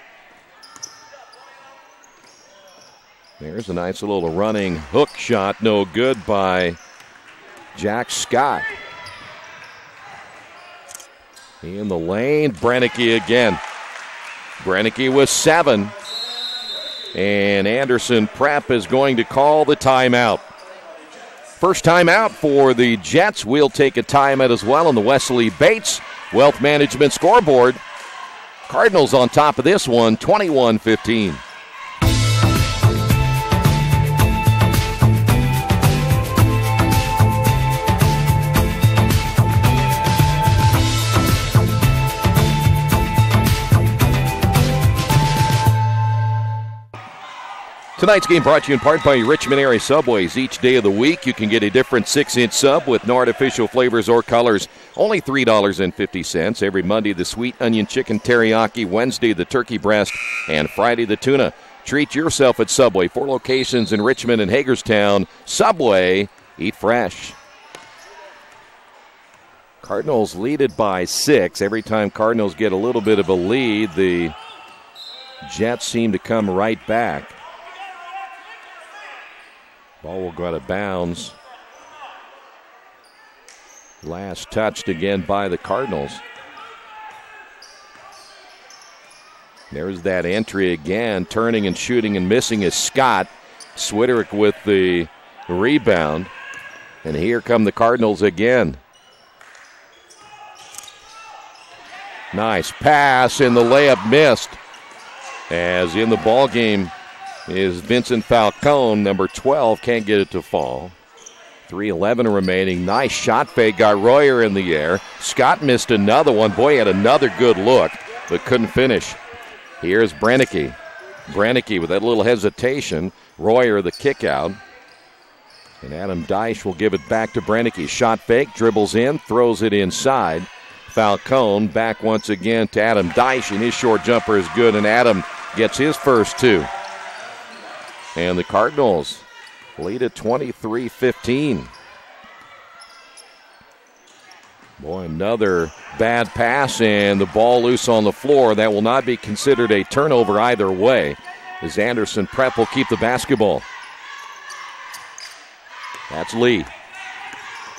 There's a nice little running hook shot. No good by Jack Scott. In the lane, Brennick again. Brennick with 7. And Anderson Prep is going to call the timeout. First timeout for the Jets. We'll take a timeout as well on the Wesley Bates Wealth Management scoreboard. Cardinals on top of this one, 21-15. Tonight's game brought to you in part by Richmond area Subways. Each day of the week, you can get a different 6-inch sub with no artificial flavors or colors. Only $3.50. Every Monday, the sweet onion chicken teriyaki. Wednesday, the turkey breast. And Friday, the tuna. Treat yourself at Subway. 4 locations in Richmond and Hagerstown. Subway, eat fresh. Cardinals lead it by 6. Every time Cardinals get a little bit of a lead, the Jets seem to come right back. Ball will go out of bounds. Last touched again by the Cardinals. There's that entry again. Turning and shooting and missing is Scott. Swiderick with the rebound. And here come the Cardinals again. Nice pass, and the layup missed. As in the ball game is Vincent Falcone, number 12, can't get it to fall. 3:11 remaining. Nice shot fake. Got Royer in the air. Scott missed another one. Boy, had another good look, but couldn't finish. Here's Brennecke. Brennecke with that little hesitation. Royer the kick out. And Adam Deich will give it back to Brennecke. Shot fake, dribbles in, throws it inside. Falcone back once again to Adam Deich, and his short jumper is good, and Adam gets his first 2. And the Cardinals lead at 23-15. Boy, another bad pass, and the ball loose on the floor. That will not be considered a turnover either way, as Anderson Prep will keep the basketball. That's Lee.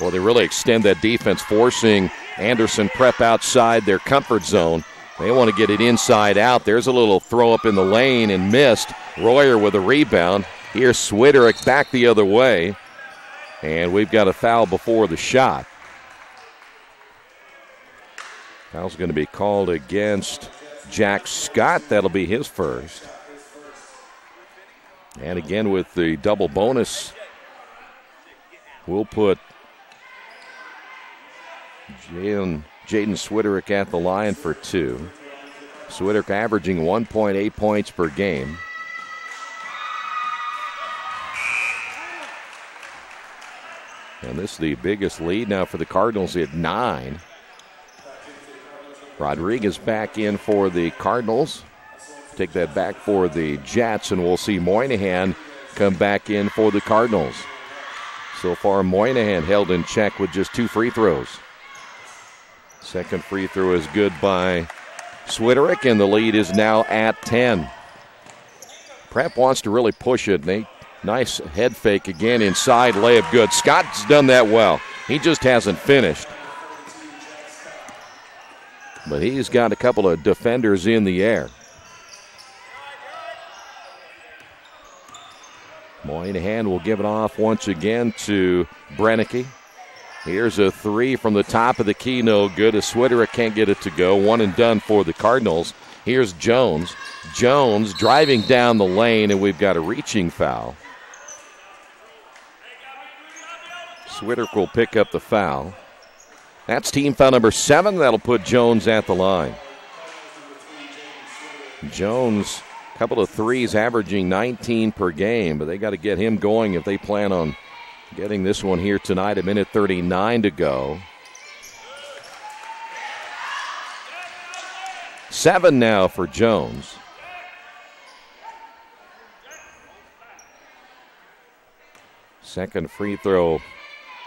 Well, they really extend that defense, forcing Anderson Prep outside their comfort zone. They want to get it inside out. There's a little throw up in the lane and missed. Royer with a rebound. Here's Swiderick back the other way. And we've got a foul before the shot. Foul's going to be called against Jack Scott. That'll be his first. And again with the double bonus, we'll put Jaden Swiderick at the line for 2. Swiderick averaging 1.8 points per game. And this is the biggest lead now for the Cardinals at 9. Rodriguez back in for the Cardinals. Take that back for the Jets, and we'll see Moynihan come back in for the Cardinals. So far, Moynihan held in check with just 2 free throws. Second free throw is good by Swiderick, and the lead is now at 10. Prep wants to really push it. Nice head fake again inside, layup good. Scott's done that well. He just hasn't finished. But he's got a couple of defenders in the air. Moynihan will give it off once again to Brennecke. Here's a 3 from the top of the key, no good. As Swiderick can't get it to go. 1 and done for the Cardinals. Here's Jones. Jones driving down the lane, and we've got a reaching foul. Swiderick will pick up the foul. That's team foul number 7. That'll put Jones at the line. Jones, a couple of threes, averaging 19 per game, but they got to get him going if they plan on getting this one here tonight. A minute 39 to go. 7 now for Jones. Second free throw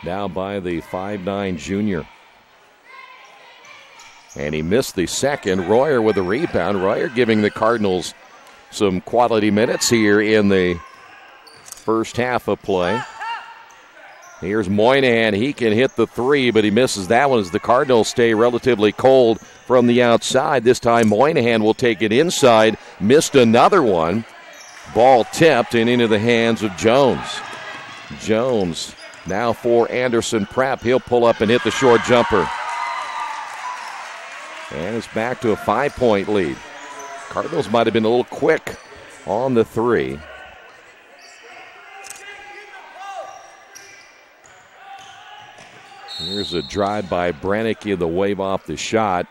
now by the 5'9" junior. And he missed the second. Royer with a rebound. Royer giving the Cardinals some quality minutes here in the first half of play. Here's Moynihan. He can hit the 3, but he misses that one as the Cardinals stay relatively cold from the outside. This time Moynihan will take it inside. Missed another one. Ball tipped and into the hands of Jones. Jones now for Anderson Prep. He'll pull up and hit the short jumper. And it's back to a 5-point lead. Cardinals might have been a little quick on the 3. Here's a drive by Brennecke, the wave off the shot.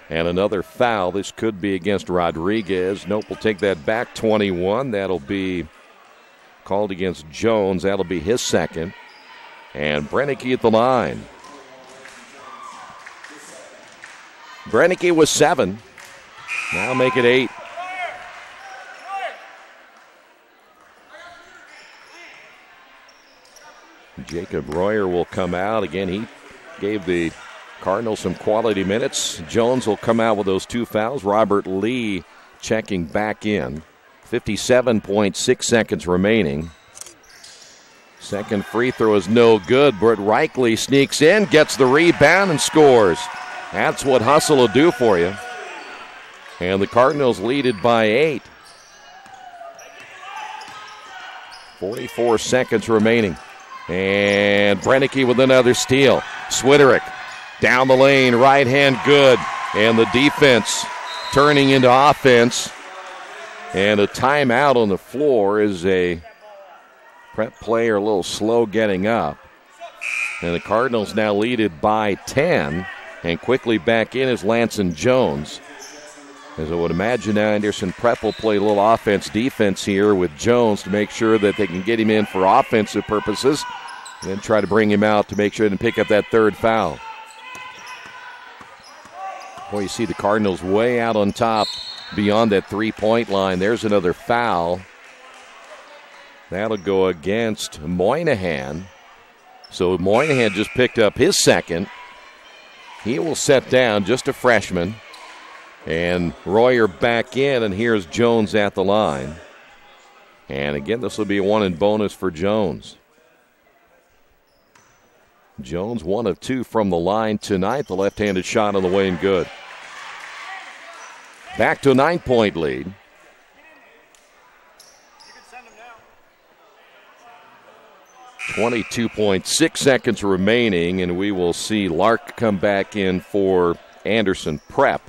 And another foul. This could be against Rodriguez. Nope, we'll take that back. 21. That'll be called against Jones. That'll be his second. And Brennicke at the line. Brennicke was 7. Now make it 8. Jacob Royer will come out. Again, he gave the Cardinals some quality minutes. Jones will come out with those 2 fouls. Robert Lee checking back in. 57.6 seconds remaining. Second free throw is no good. Britt Reichley sneaks in, gets the rebound, and scores. That's what hustle will do for you. And the Cardinals lead it by 8. 44 seconds remaining. And Brennicke with another steal. Switterick down the lane, right hand good. And the defense turning into offense. And a timeout on the floor is a Prep player a little slow getting up. And the Cardinals now lead it by 10. And quickly back in is Lanson Jones. As I would imagine, Anderson Prep will play a little offense-defense here with Jones to make sure that they can get him in for offensive purposes. And then try to bring him out to make sure they can pick up that 3rd foul. Boy, you see the Cardinals way out on top beyond that 3-point line. There's another foul. That'll go against Moynihan. So Moynihan just picked up his second. He will set down, just a freshman. And Royer back in, and here's Jones at the line. And again, this will be a 1 and bonus for Jones. Jones 1 of 2 from the line tonight. The left-handed shot on the way and good. Back to a 9-point lead. 22.6 seconds remaining, and we will see Lark come back in for Anderson Prep.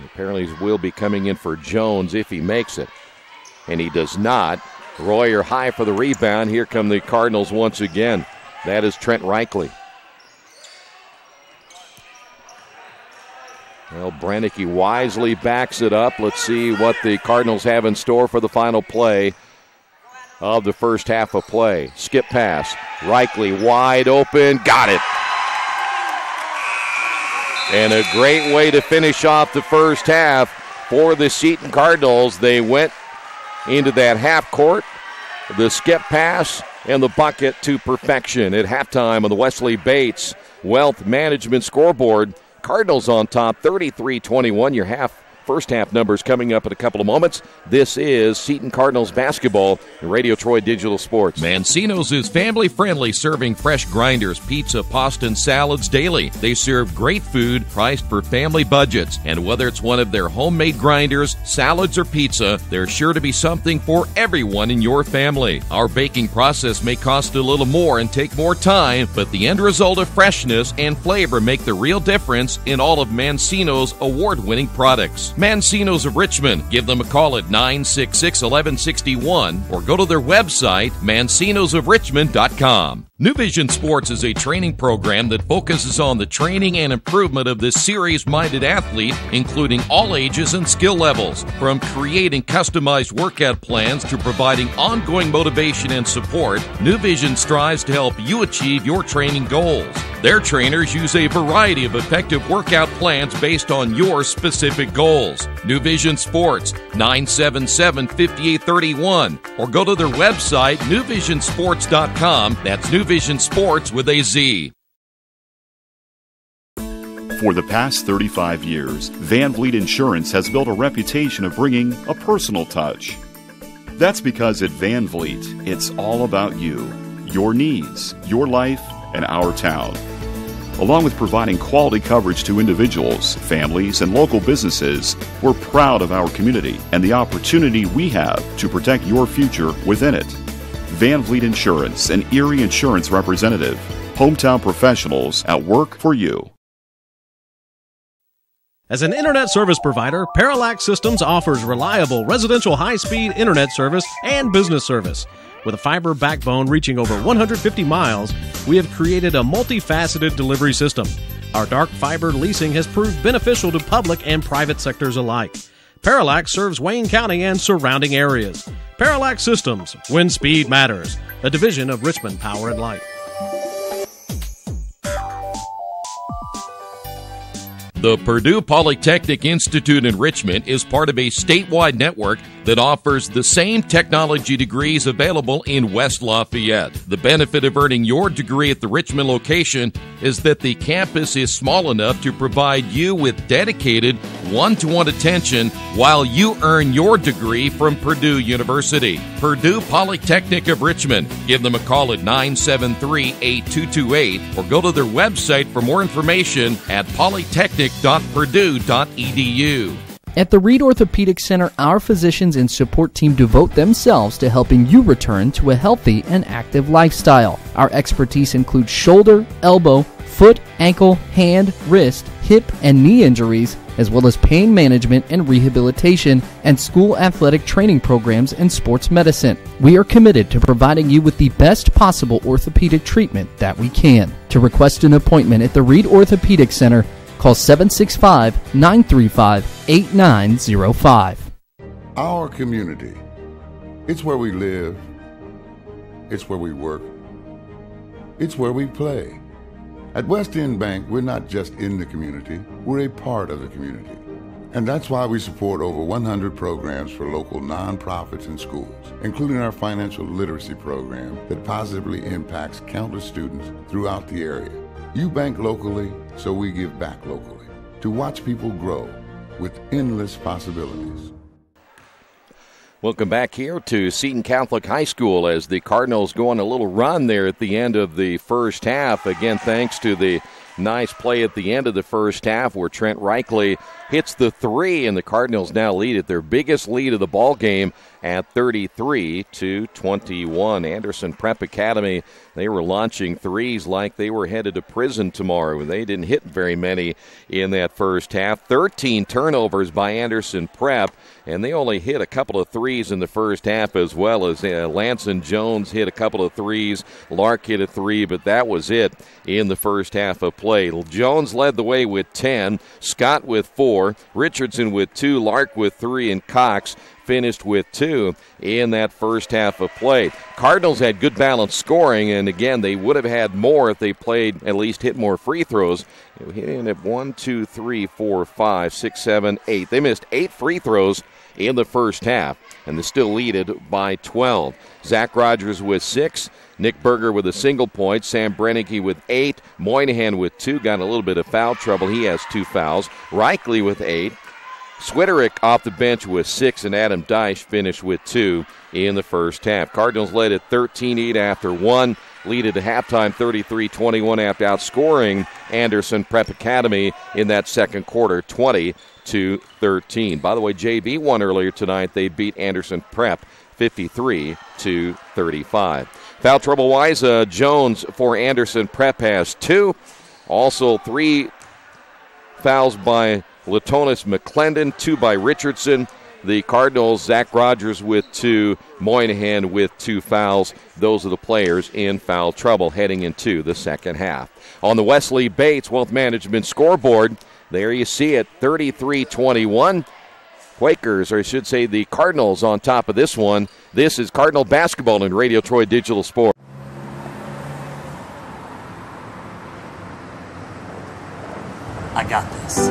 Apparently he will be coming in for Jones if he makes it. And he does not. Royer high for the rebound. Here come the Cardinals once again. That is Trent Reichley. Well, Brennicke wisely backs it up. Let's see what the Cardinals have in store for the final play of the first half of play. Skip pass. Reichley wide open. Got it. And a great way to finish off the first half for the Seton Cardinals. They went into that half court, the skip pass, and the bucket to perfection at halftime on the Wesley Bates Wealth Management scoreboard. Cardinals on top, 33-21. Your first half numbers coming up in a couple of moments. This is Seton Cardinals basketball and Radio Troy Digital Sports. Mancino's is family friendly, serving fresh grinders, pizza, pasta, and salads daily. They serve great food priced for family budgets. And whether it's one of their homemade grinders, salads, or pizza, there's sure to be something for everyone in your family. Our baking process may cost a little more and take more time, but the end result of freshness and flavor make the real difference in all of Mancino's award-winning products. Mancino's of Richmond. Give them a call at 966-1161 or go to their website, mancinosofrichmond.com. New Vision Sports is a training program that focuses on the training and improvement of the serious-minded athlete, including all ages and skill levels. From creating customized workout plans to providing ongoing motivation and support, New Vision strives to help you achieve your training goals. Their trainers use a variety of effective workout plans based on your specific goals. New Vision Sports, 977-5831, or go to their website, newvisionsports.com. That's New Vision Sports with a Z. For the past 35 years, Van Vliet Insurance has built a reputation of bringing a personal touch. That's because at Van Vliet, it's all about you, your needs, your life, and our town. Along with providing quality coverage to individuals, families, and local businesses, we're proud of our community and the opportunity we have to protect your future within it. Van Vliet Insurance, an Erie Insurance representative. Hometown professionals at work for you. As an internet service provider, Parallax Systems offers reliable residential high-speed internet service and business service. With a fiber backbone reaching over 150 miles, we have created a multifaceted delivery system. Our dark fiber leasing has proved beneficial to public and private sectors alike. Parallax serves Wayne County and surrounding areas. Parallax Systems, when speed matters, a division of Richmond Power and Light. The Purdue Polytechnic Institute in Richmond is part of a statewide network that offers the same technology degrees available in West Lafayette. The benefit of earning your degree at the Richmond location is that the campus is small enough to provide you with dedicated one-to-one attention while you earn your degree from Purdue University. Purdue Polytechnic of Richmond. Give them a call at 973-8228 or go to their website for more information at polytechnic.purdue.edu. At the Reed Orthopedic Center, our physicians and support team devote themselves to helping you return to a healthy and active lifestyle. Our expertise includes shoulder, elbow, foot, ankle, hand, wrist, hip, and knee injuries, as well as pain management and rehabilitation, and school athletic training programs and sports medicine. We are committed to providing you with the best possible orthopedic treatment that we can. To request an appointment at the Reed Orthopedic Center, call 765-935-8905. Our community. It's where we live. It's where we work. It's where we play. At West End Bank, we're not just in the community, we're a part of the community. And that's why we support over 100 programs for local nonprofits and schools, including our financial literacy program that positively impacts countless students throughout the area. You bank locally, so we give back locally to watch people grow with endless possibilities. Welcome back here to Seton Catholic High School as the Cardinals go on a little run there at the end of the first half. Again, thanks to the nice play at the end of the first half where Trent Reichley hits the three, and the Cardinals now lead at their biggest lead of the ball game at 33-21. Anderson Prep Academy, they were launching threes like they were headed to prison tomorrow. They didn't hit very many in that first half. 13 turnovers by Anderson Prep, and they only hit a couple of threes in the first half, as well as Lance and Jones hit a couple of threes. Lark hit a three, but that was it in the first half of play. Jones led the way with 10, Scott with 4, Richardson with 2, Lark with 3, and Cox finished with 2 in that first half of play. Cardinals had good balanced scoring, and again, they would have had more if they played, at least hit more free throws. Hitting at 1, 2, 3, 4, 5, 6, 7, 8. They missed 8 free throws in the first half, and they still leaded by 12. Zach Rogers with 6, Nick Berger with a single point, Sam Brennicky with 8, Moynihan with 2, got a little bit of foul trouble. He has 2 fouls. Reichley with 8. Switterick off the bench with 6, and Adam Deich finished with 2 in the first half. Cardinals led at 13-8 after 1, lead at halftime 33-21 after outscoring Anderson Prep Academy in that second quarter 20-13. By the way, JV won earlier tonight. They beat Anderson Prep 53-35. Foul trouble-wise, Jones for Anderson Prep has 2. Also 3 fouls by Latonis McClendon, 2 by Richardson. The Cardinals, Zach Rogers with 2, Moynihan with 2 fouls. Those are the players in foul trouble heading into the second half. On the Wesley Bates Wealth Management scoreboard, there you see it, 33-21. Quakers, or I should say the Cardinals, on top of this one. This is Cardinal basketball in Radio Troy Digital Sport. I got this.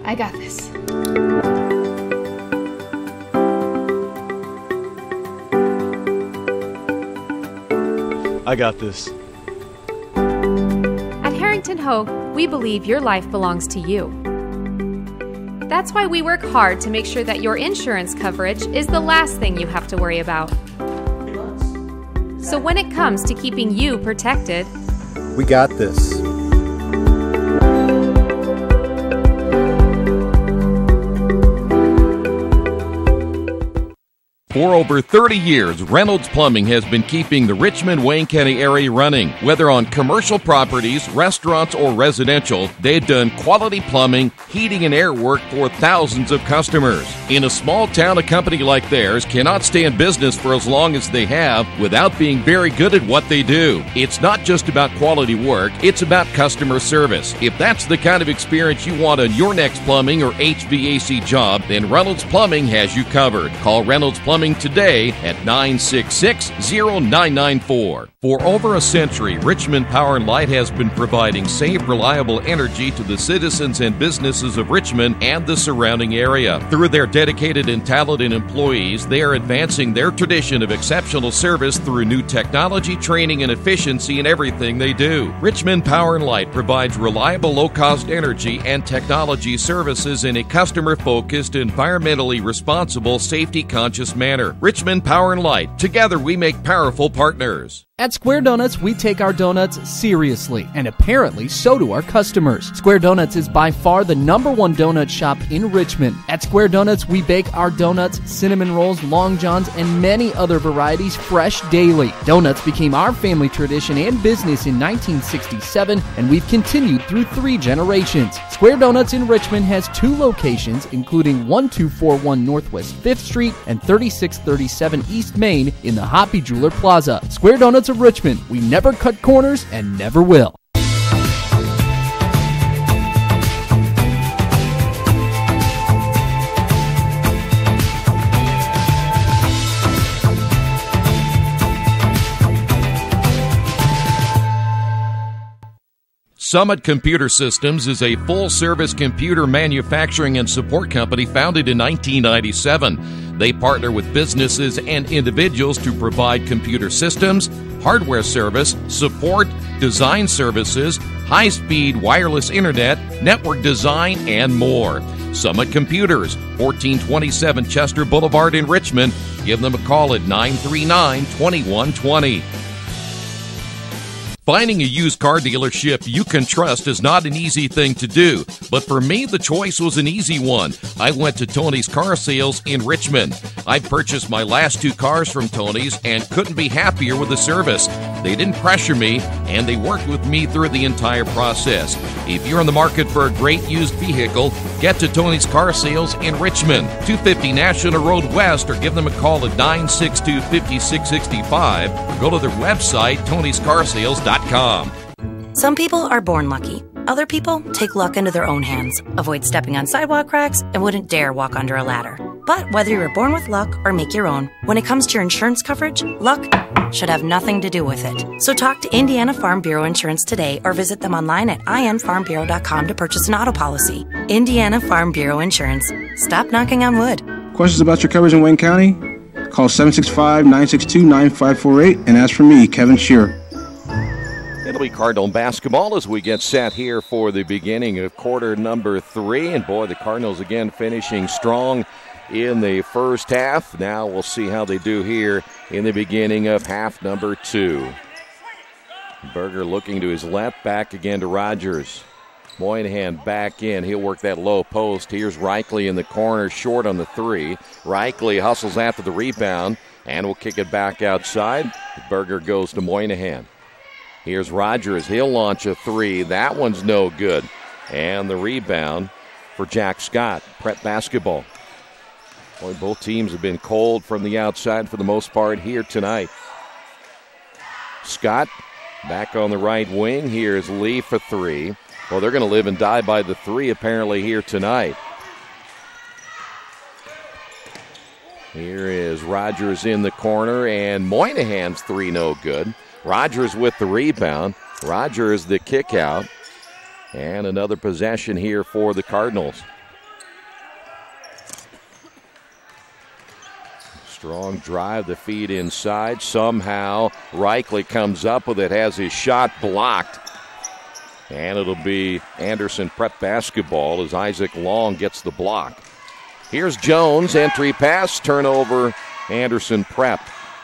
I got this. I got this. At Harrington Hogue, we believe your life belongs to you. That's why we work hard to make sure that your insurance coverage is the last thing you have to worry about. So when it comes to keeping you protected, we got this. For over 30 years, Reynolds Plumbing has been keeping the Richmond-Wayne County area running. Whether on commercial properties, restaurants, or residential, they've done quality plumbing, heating, and air work for thousands of customers. In a small town, a company like theirs cannot stay in business for as long as they have without being very good at what they do. It's not just about quality work, it's about customer service. If that's the kind of experience you want on your next plumbing or HVAC job, then Reynolds Plumbing has you covered. Call Reynolds Plumbing today at 966-0994. For over a century, Richmond Power & Light has been providing safe, reliable energy to the citizens and businesses of Richmond and the surrounding area. Through their dedicated and talented employees, they are advancing their tradition of exceptional service through new technology, training, and efficiency in everything they do. Richmond Power & Light provides reliable, low-cost energy and technology services in a customer-focused, environmentally responsible, safety-conscious manner. Richmond Power & Light. Together we make powerful partners. At Square Donuts, we take our donuts seriously, and apparently so do our customers. Square Donuts is by far the #1 donut shop in Richmond. At Square Donuts, we bake our donuts, cinnamon rolls, long johns, and many other varieties fresh daily. Donuts became our family tradition and business in 1967, and we've continued through 3 generations. Square Donuts in Richmond has 2 locations, including 1241 Northwest 5th Street and 3637 East Main in the Hoppy Jeweler Plaza. Square Donuts of Richmond. We never cut corners and never will. Summit Computer Systems is a full-service computer manufacturing and support company founded in 1997. They partner with businesses and individuals to provide computer systems, hardware service, support, design services, high-speed wireless internet, network design, and more. Summit Computers, 1427 Chester Boulevard in Richmond. Give them a call at 939-2120. Finding a used car dealership you can trust is not an easy thing to do, but for me, the choice was an easy one. I went to Tony's Car Sales in Richmond. I purchased my last 2 cars from Tony's and couldn't be happier with the service. They didn't pressure me, and they worked with me through the entire process. If you're in the market for a great used vehicle, get to Tony's Car Sales in Richmond, 250 National Road West, or give them a call at 962-5665, or go to their website, tonyscarsales.com. Some people are born lucky. Other people take luck into their own hands, avoid stepping on sidewalk cracks, and wouldn't dare walk under a ladder. But whether you were born with luck or make your own, when it comes to your insurance coverage, luck should have nothing to do with it. So talk to Indiana Farm Bureau Insurance today or visit them online at infarmbureau.com to purchase an auto policy. Indiana Farm Bureau Insurance. Stop knocking on wood. Questions about your coverage in Wayne County? Call 765-962-9548 and ask for me, Kevin Shearer. It'll be Cardinal basketball as we get set here for the beginning of quarter number 3. And boy, the Cardinals again finishing strong in the first half. Now we'll see how they do here in the beginning of half number 2. Berger looking to his left, back again to Rogers. Moynihan back in. He'll work that low post. Here's Reichley in the corner, short on the 3. Reichley hustles after the rebound and will kick it back outside. Berger goes to Moynihan. Here's Rogers. He'll launch a 3. That one's no good. And the rebound for Jack Scott. Prep basketball. Boy, both teams have been cold from the outside for the most part here tonight. Scott back on the right wing. Here's Lee for 3. Well, they're going to live and die by the 3 apparently here tonight. Here is Rogers in the corner, and Moynihan's 3 no good. Rogers with the rebound. Rogers the kick out. And another possession here for the Cardinals. Strong drive, the feed inside. Somehow Reichley comes up with it, has his shot blocked. And it'll be Anderson Prep basketball as Isaac Long gets the block. Here's Jones, entry pass, turnover, Anderson Prep.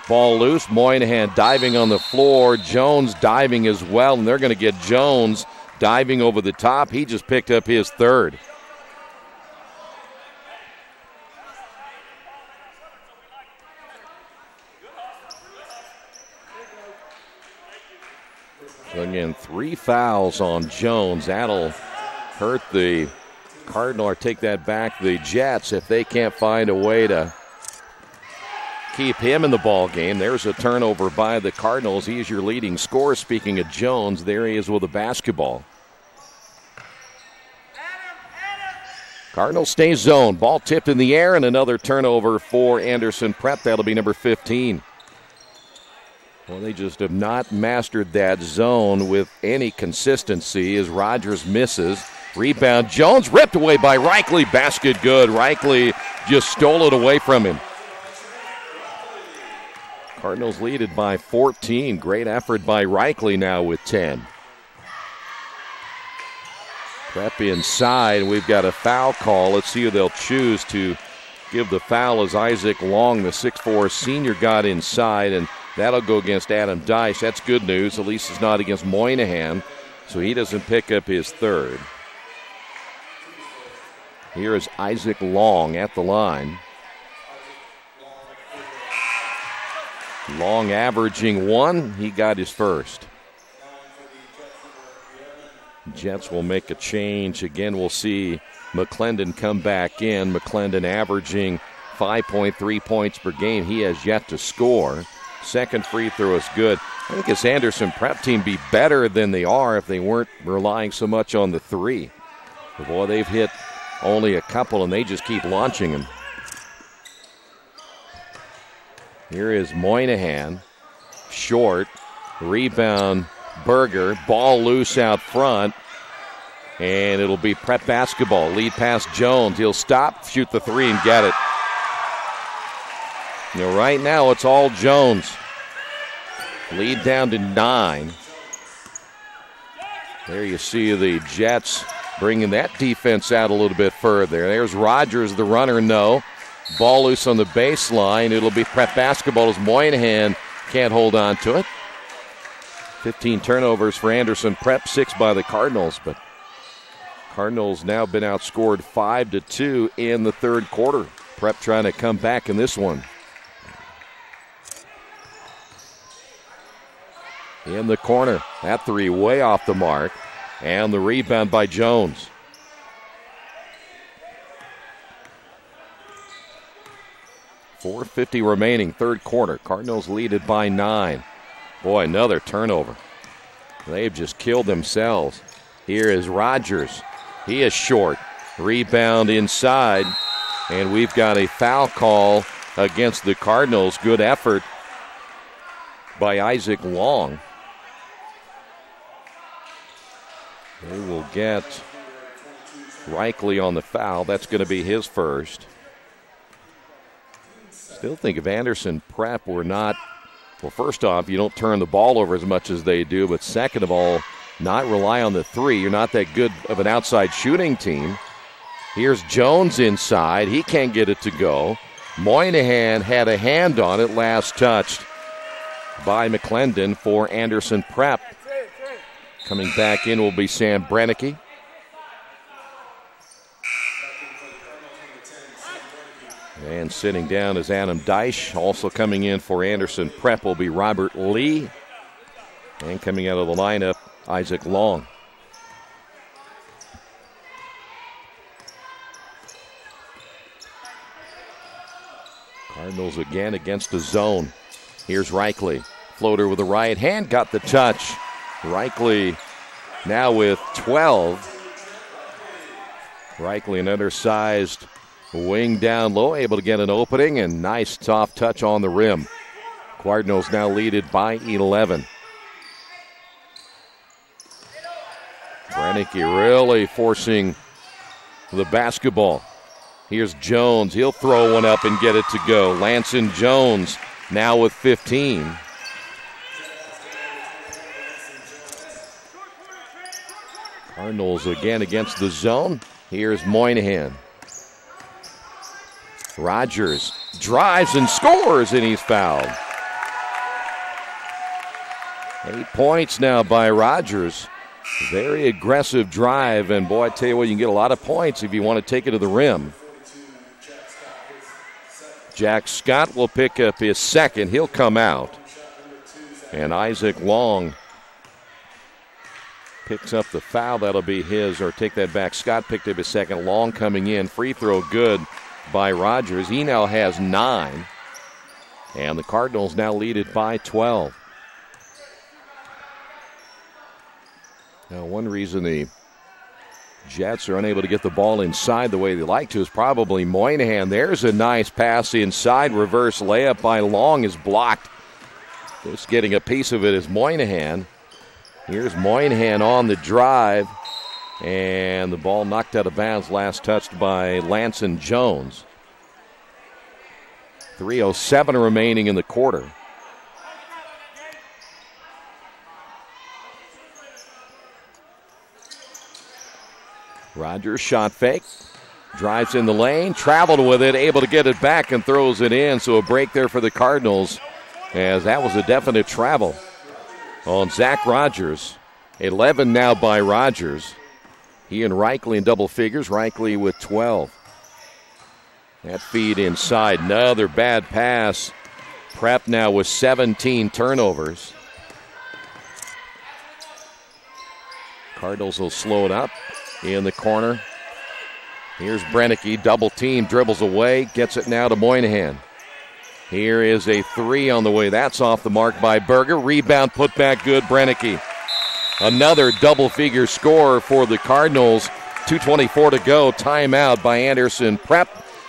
Ball loose, Moynihan diving on the floor, Jones diving as well, and they're going to get Jones diving over the top. He just picked up his 3rd. So again, 3 fouls on Jones. That'll hurt the Cardinal, or take that back, the Jets, if they can't find a way to keep him in the ball game. There's a turnover by the Cardinals. He is your leading scorer. Speaking of Jones, there he is with the basketball. Cardinals stay zone. Ball tipped in the air, and another turnover for Anderson Prep. That'll be number 15. Well, they just have not mastered that zone with any consistency as Rogers misses. Rebound, Jones ripped away by Reichle. Basket good. Reichle just stole it away from him. Cardinals lead it by 14. Great effort by Reichle now with 10. Prep inside. We've got a foul call. Let's see who they'll choose to give the foul as Isaac Long, the 6'4 senior, got inside, and that'll go against Adam Dice. That's good news. At least it's not against Moynihan, so he doesn't pick up his third. Here is Isaac Long at the line. Long averaging 1. He got his first. Jets will make a change. Again, we'll see McClendon come back in. McClendon averaging 5.3 points per game. He has yet to score. Second free throw is good. I think this Anderson Prep team be better than they are if they weren't relying so much on the three. But boy, they've hit only a couple, and they just keep launching them. Here is Moynihan. Short. Rebound, Berger. Ball loose out front. And it'll be Prep basketball. Lead pass Jones. He'll stop, shoot the three, and get it. You know, right now it's all Jones. Lead down to 9. There you see the Jets bringing that defense out a little bit further. There's Rogers, the runner, no. Ball loose on the baseline. It'll be Prep basketball as Moynihan can't hold on to it. 15 turnovers for Anderson Prep, 6 by the Cardinals, but Cardinals now been outscored 5-2 in the third quarter. Prep trying to come back in this one. In the corner, that three way off the mark, and the rebound by Jones. .450 remaining, third quarter. Cardinals lead it by 9. Boy, another turnover. They've just killed themselves. Here is Rogers. He is short. Rebound inside, and we've got a foul call against the Cardinals. Good effort by Isaac Long. They will get Reichle on the foul. That's going to be his first. Still think if Anderson Prep were not, well, first off, you don't turn the ball over as much as they do, but second of all, not rely on the three. You're not that good of an outside shooting team. Here's Jones inside. He can't get it to go. Moynihan had a hand on it, last touched by McClendon for Anderson Prep. Coming back in will be Sam Brennecke. And sitting down is Adam Deich. Also coming in for Anderson Prep will be Robert Lee. And coming out of the lineup, Isaac Long. Cardinals again against the zone. Here's Reichle. Floater with the right hand, got the touch. Reichle now with 12. Reichle, an undersized wing down low, able to get an opening, and nice soft touch on the rim. Cardinals now lead it by 11. Brennecke really forcing the basketball. Here's Jones. He'll throw one up and get it to go. Lanson Jones now with 15. Cardinals again against the zone. Here's Moynihan. Rogers drives and scores, and he's fouled. 8 points now by Rogers. Very aggressive drive, and boy, I tell you what, you can get a lot of points if you want to take it to the rim. Jack Scott will pick up his second. He'll come out. And Isaac Long picks up the foul. That'll be his, or take that back. Scott picked up his second. Long coming in. Free throw good by Rogers. He now has 9. And the Cardinals now lead it by 12. Now, one reason the Jets are unable to get the ball inside the way they like to is probably Moynihan. There's a nice pass inside. Reverse layup by Long is blocked. Just getting a piece of it is Moynihan. Here's Moynihan on the drive. And the ball knocked out of bounds, last touched by Lanson Jones. 3:07 remaining in the quarter. Rogers shot fake, drives in the lane, traveled with it, able to get it back and throws it in. So a break there for the Cardinals, as that was a definite travel on Zach Rogers. 11 now by Rogers. He and Reichley in double figures, Reichley with 12. That feed inside, another bad pass. Prep now with 17 turnovers. Cardinals will slow it up. In the corner. Here's Brennicky, double team, dribbles away, gets it now to Moynihan. Here is a 3 on the way. That's off the mark by Berger. Rebound, put back good, Brennicky. Another double-figure score for the Cardinals. 2:24 to go. Timeout by Anderson Prep.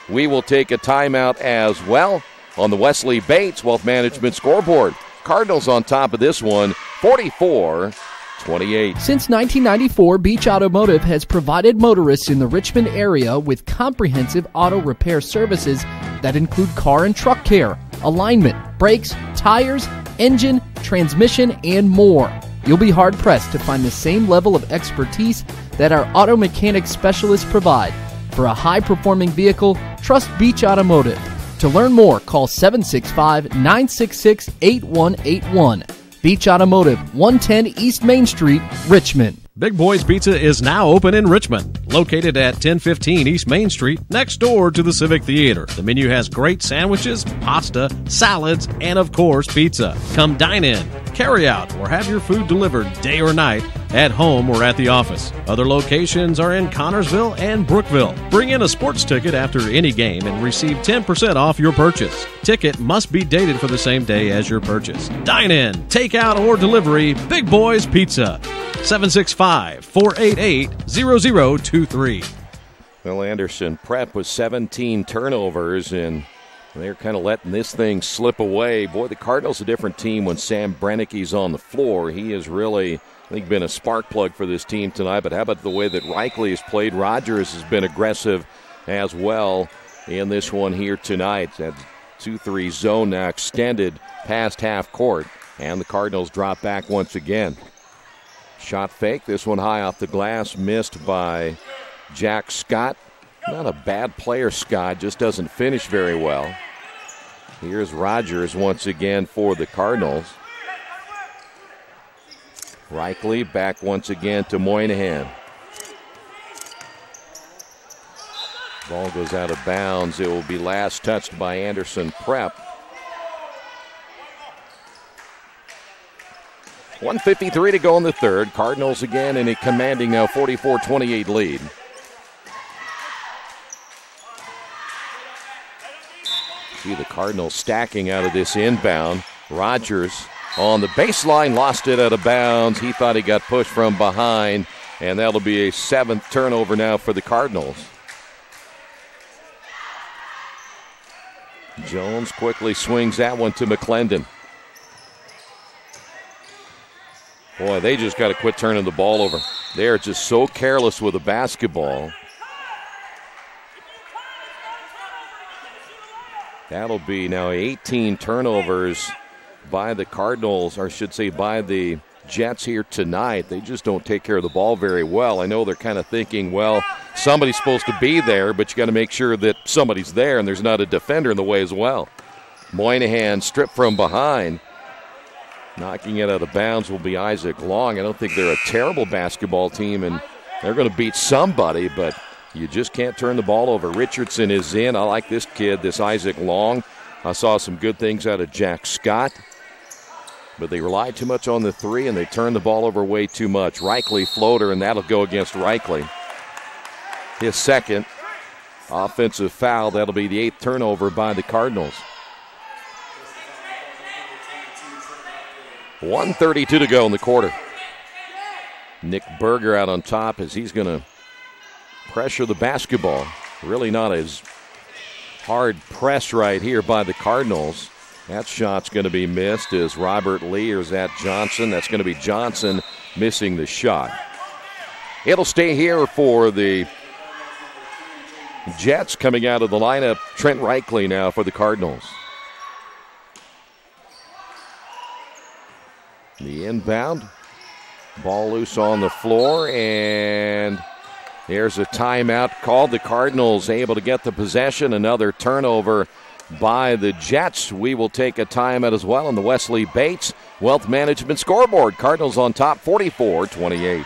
We will take a timeout as well on the Wesley Bates Wealth Management scoreboard. Cardinals on top of this one, 44-28. Since 1994, Beach Automotive has provided motorists in the Richmond area with comprehensive auto repair services that include car and truck care, alignment, brakes, tires, engine, transmission, and more. You'll be hard-pressed to find the same level of expertise that our auto mechanic specialists provide. For a high-performing vehicle, trust Beach Automotive. To learn more, call 765-966-8181. Beach Automotive, 110 East Main Street, Richmond. Big Boys Pizza is now open in Richmond, located at 1015 East Main Street, next door to the Civic Theater. The menu has great sandwiches, pasta, salads, and of course, pizza. Come dine in, carry out, or have your food delivered day or night, at home or at the office. Other locations are in Connorsville and Brookville. Bring in a sports ticket after any game and receive 10% off your purchase. Ticket must be dated for the same day as your purchase. Dine in, take out, or delivery, Big Boys Pizza. 765-488-0023. Well, Anderson Prep with 17 turnovers, and they're kind of letting this thing slip away. Boy, the Cardinals a different team when Sam Brennicky's on the floor. He has really, I think, been a spark plug for this team tonight. But how about the way that Reichley has played? Rogers has been aggressive as well in this one here tonight. That 2-3 zone now extended past half court, and the Cardinals drop back once again. Shot fake, this one high off the glass, missed by Jack Scott. Not a bad player, Scott, just doesn't finish very well. Here's Rogers once again for the Cardinals. Reichley back once again to Moynihan. Ball goes out of bounds. It will be last touched by Anderson Prep. 1:53 to go in the third. Cardinals again in a commanding now 44-28 lead. See the Cardinals stacking out of this inbound. Rogers on the baseline, lost it out of bounds. He thought he got pushed from behind, and that'll be a 7th turnover now for the Cardinals. Jones quickly swings that one to McClendon. Boy, they just got to quit turning the ball over. They're just so careless with the basketball. That'll be now 18 turnovers by the Cardinals, or I should say by the Jets here tonight. They just don't take care of the ball very well. I know they're kind of thinking, well, somebody's supposed to be there, but you got to make sure that somebody's there and there's not a defender in the way as well. Moynihan stripped from behind. Knocking it out of bounds will be Isaac Long. I don't think they're a terrible basketball team, and they're going to beat somebody, but you just can't turn the ball over. Richardson is in. I like this kid, this Isaac Long. I saw some good things out of Jack Scott. but they rely too much on the three, and they turn the ball over way too much. Reichle floater, and that'll go against Reichle. His second offensive foul. That'll be the 8th turnover by the Cardinals. 1:32 to go in the quarter. Nick Berger out on top as he's going to pressure the basketball. Really not as hard press right here by the Cardinals. That shot's going to be missed. Is Robert Lee or is that Johnson? That's going to be Johnson missing the shot. It'll stay here for the Jets coming out of the lineup. Trent Reichle now for the Cardinals. The inbound. Ball loose on the floor, and there's a timeout called. The Cardinals able to get the possession. Another turnover by the Jets. We will take a timeout as well on the Wesley Bates Wealth Management scoreboard. Cardinals on top 44-28.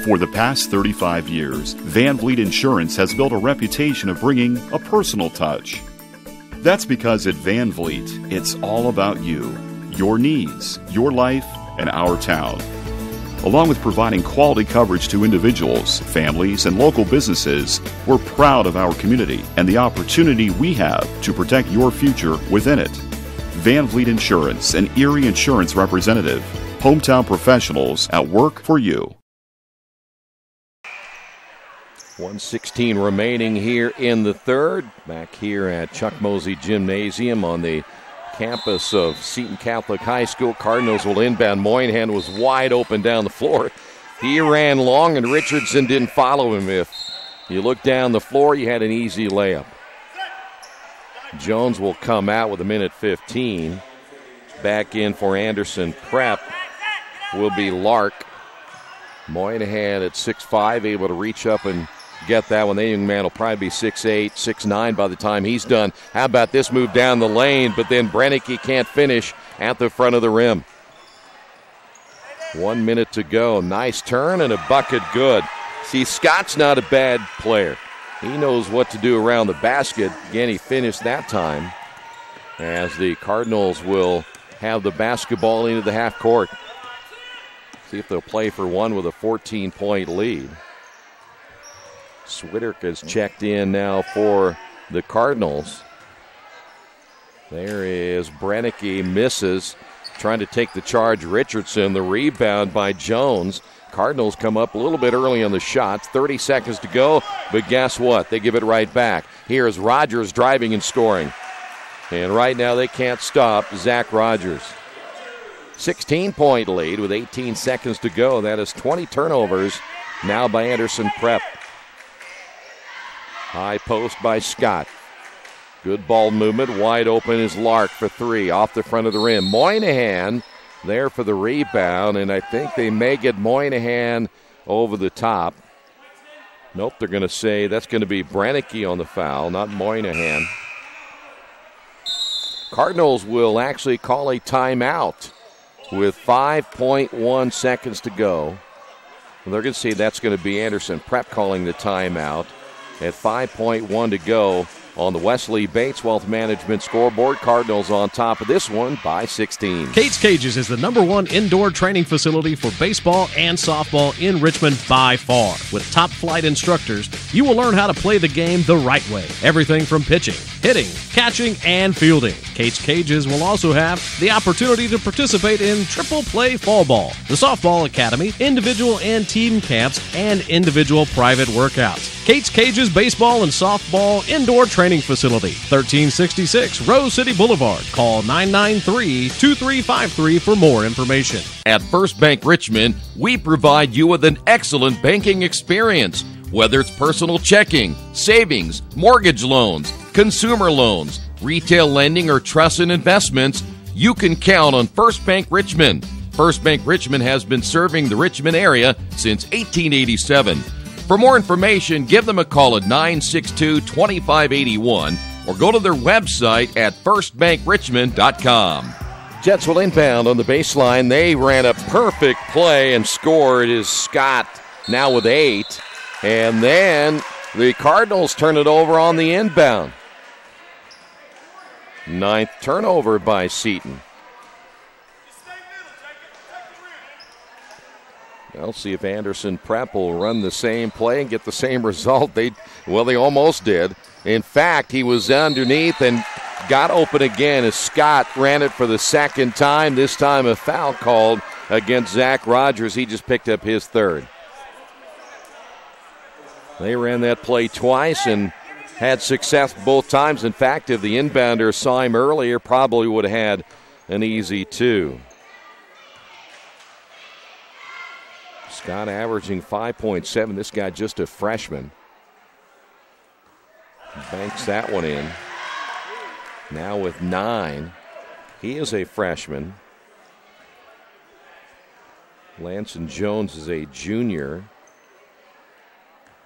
For the past 35 years, Van Vliet Insurance has built a reputation of bringing a personal touch. That's because at Van Vliet, it's all about you, your needs, your life, and our town. Along with providing quality coverage to individuals, families, and local businesses, we're proud of our community and the opportunity we have to protect your future within it. Van Vliet Insurance, an Erie Insurance representative. Hometown professionals at work for you. 1:16 remaining here in the third. Back here at Chuck Mosey Gymnasium on the campus of Seton Catholic High School. Cardinals will inbound. Moynihan was wide open down the floor. He ran long, and Richardson didn't follow him. If you look down the floor, you had an easy layup. Jones will come out with 1:15. Back in for Anderson Prep will be Lark. Moynihan at 6'5", able to reach up and get that one. The young man will probably be 6'8", 6'9" by the time he's done. How about this move down the lane, but then Brennicky can't finish at the front of the rim. 1 minute to go. Nice turn and a bucket good. See, Scott's not a bad player. He knows what to do around the basket. Again, he finished that time as the Cardinals will have the basketball into the half court. See if they'll play for one with a 14-point lead. Swiderick has checked in now for the Cardinals. There is Brennicky, misses, trying to take the charge. Richardson, the rebound by Jones. Cardinals come up a little bit early on the shots. 30 seconds to go, but guess what? They give it right back. Here's Rogers driving and scoring. And right now they can't stop Zach Rogers. 16-point lead with 18 seconds to go. That is 20 turnovers now by Anderson Prep. High post by Scott. Good ball movement. Wide open is Lark for three off the front of the rim. Moynihan there for the rebound, and I think they may get Moynihan over the top. Nope, they're going to say that's going to be Brennicky on the foul, not Moynihan. Cardinals will actually call a timeout with 5.1 seconds to go. They're going to see that's going to be Anderson Prep calling the timeout at 5.1 to go on the Wesley Bates Wealth Management scoreboard. Cardinals on top of this one by 16. Kate's Cages is the #1 indoor training facility for baseball and softball in Richmond by far. With top flight instructors, you will learn how to play the game the right way. Everything from pitching, hitting, catching, and fielding. Kate's Cages will also have the opportunity to participate in triple play fall ball, the softball academy, individual and team camps, and individual private workouts. Kate's Cages Baseball and Softball Indoor Training Facility, 1366 Rose City Boulevard. Call 993-2353 for more information. At First Bank Richmond, we provide you with an excellent banking experience. Whether it's personal checking, savings, mortgage loans, consumer loans, retail lending, or trust and investments, you can count on First Bank Richmond. First Bank Richmond has been serving the Richmond area since 1887. For more information, give them a call at 962-2581 or go to their website at firstbankrichmond.com. Jets will inbound on the baseline. They ran a perfect play and scored. Is Scott now with 8. And then the Cardinals turn it over on the inbound. Ninth turnover by Seton. We'll see if Anderson Prep will run the same play and get the same result. They almost did. In fact, he was underneath and got open again as Scott ran it for the second time. This time a foul called against Zach Rogers. He just picked up his third. They ran that play twice and had success both times. In fact, if the inbounder saw him earlier, probably would have had an easy two. Scott averaging 5.7. This guy just a freshman. Banks that one in. Now with 9. He is a freshman. Lanson Jones is a junior.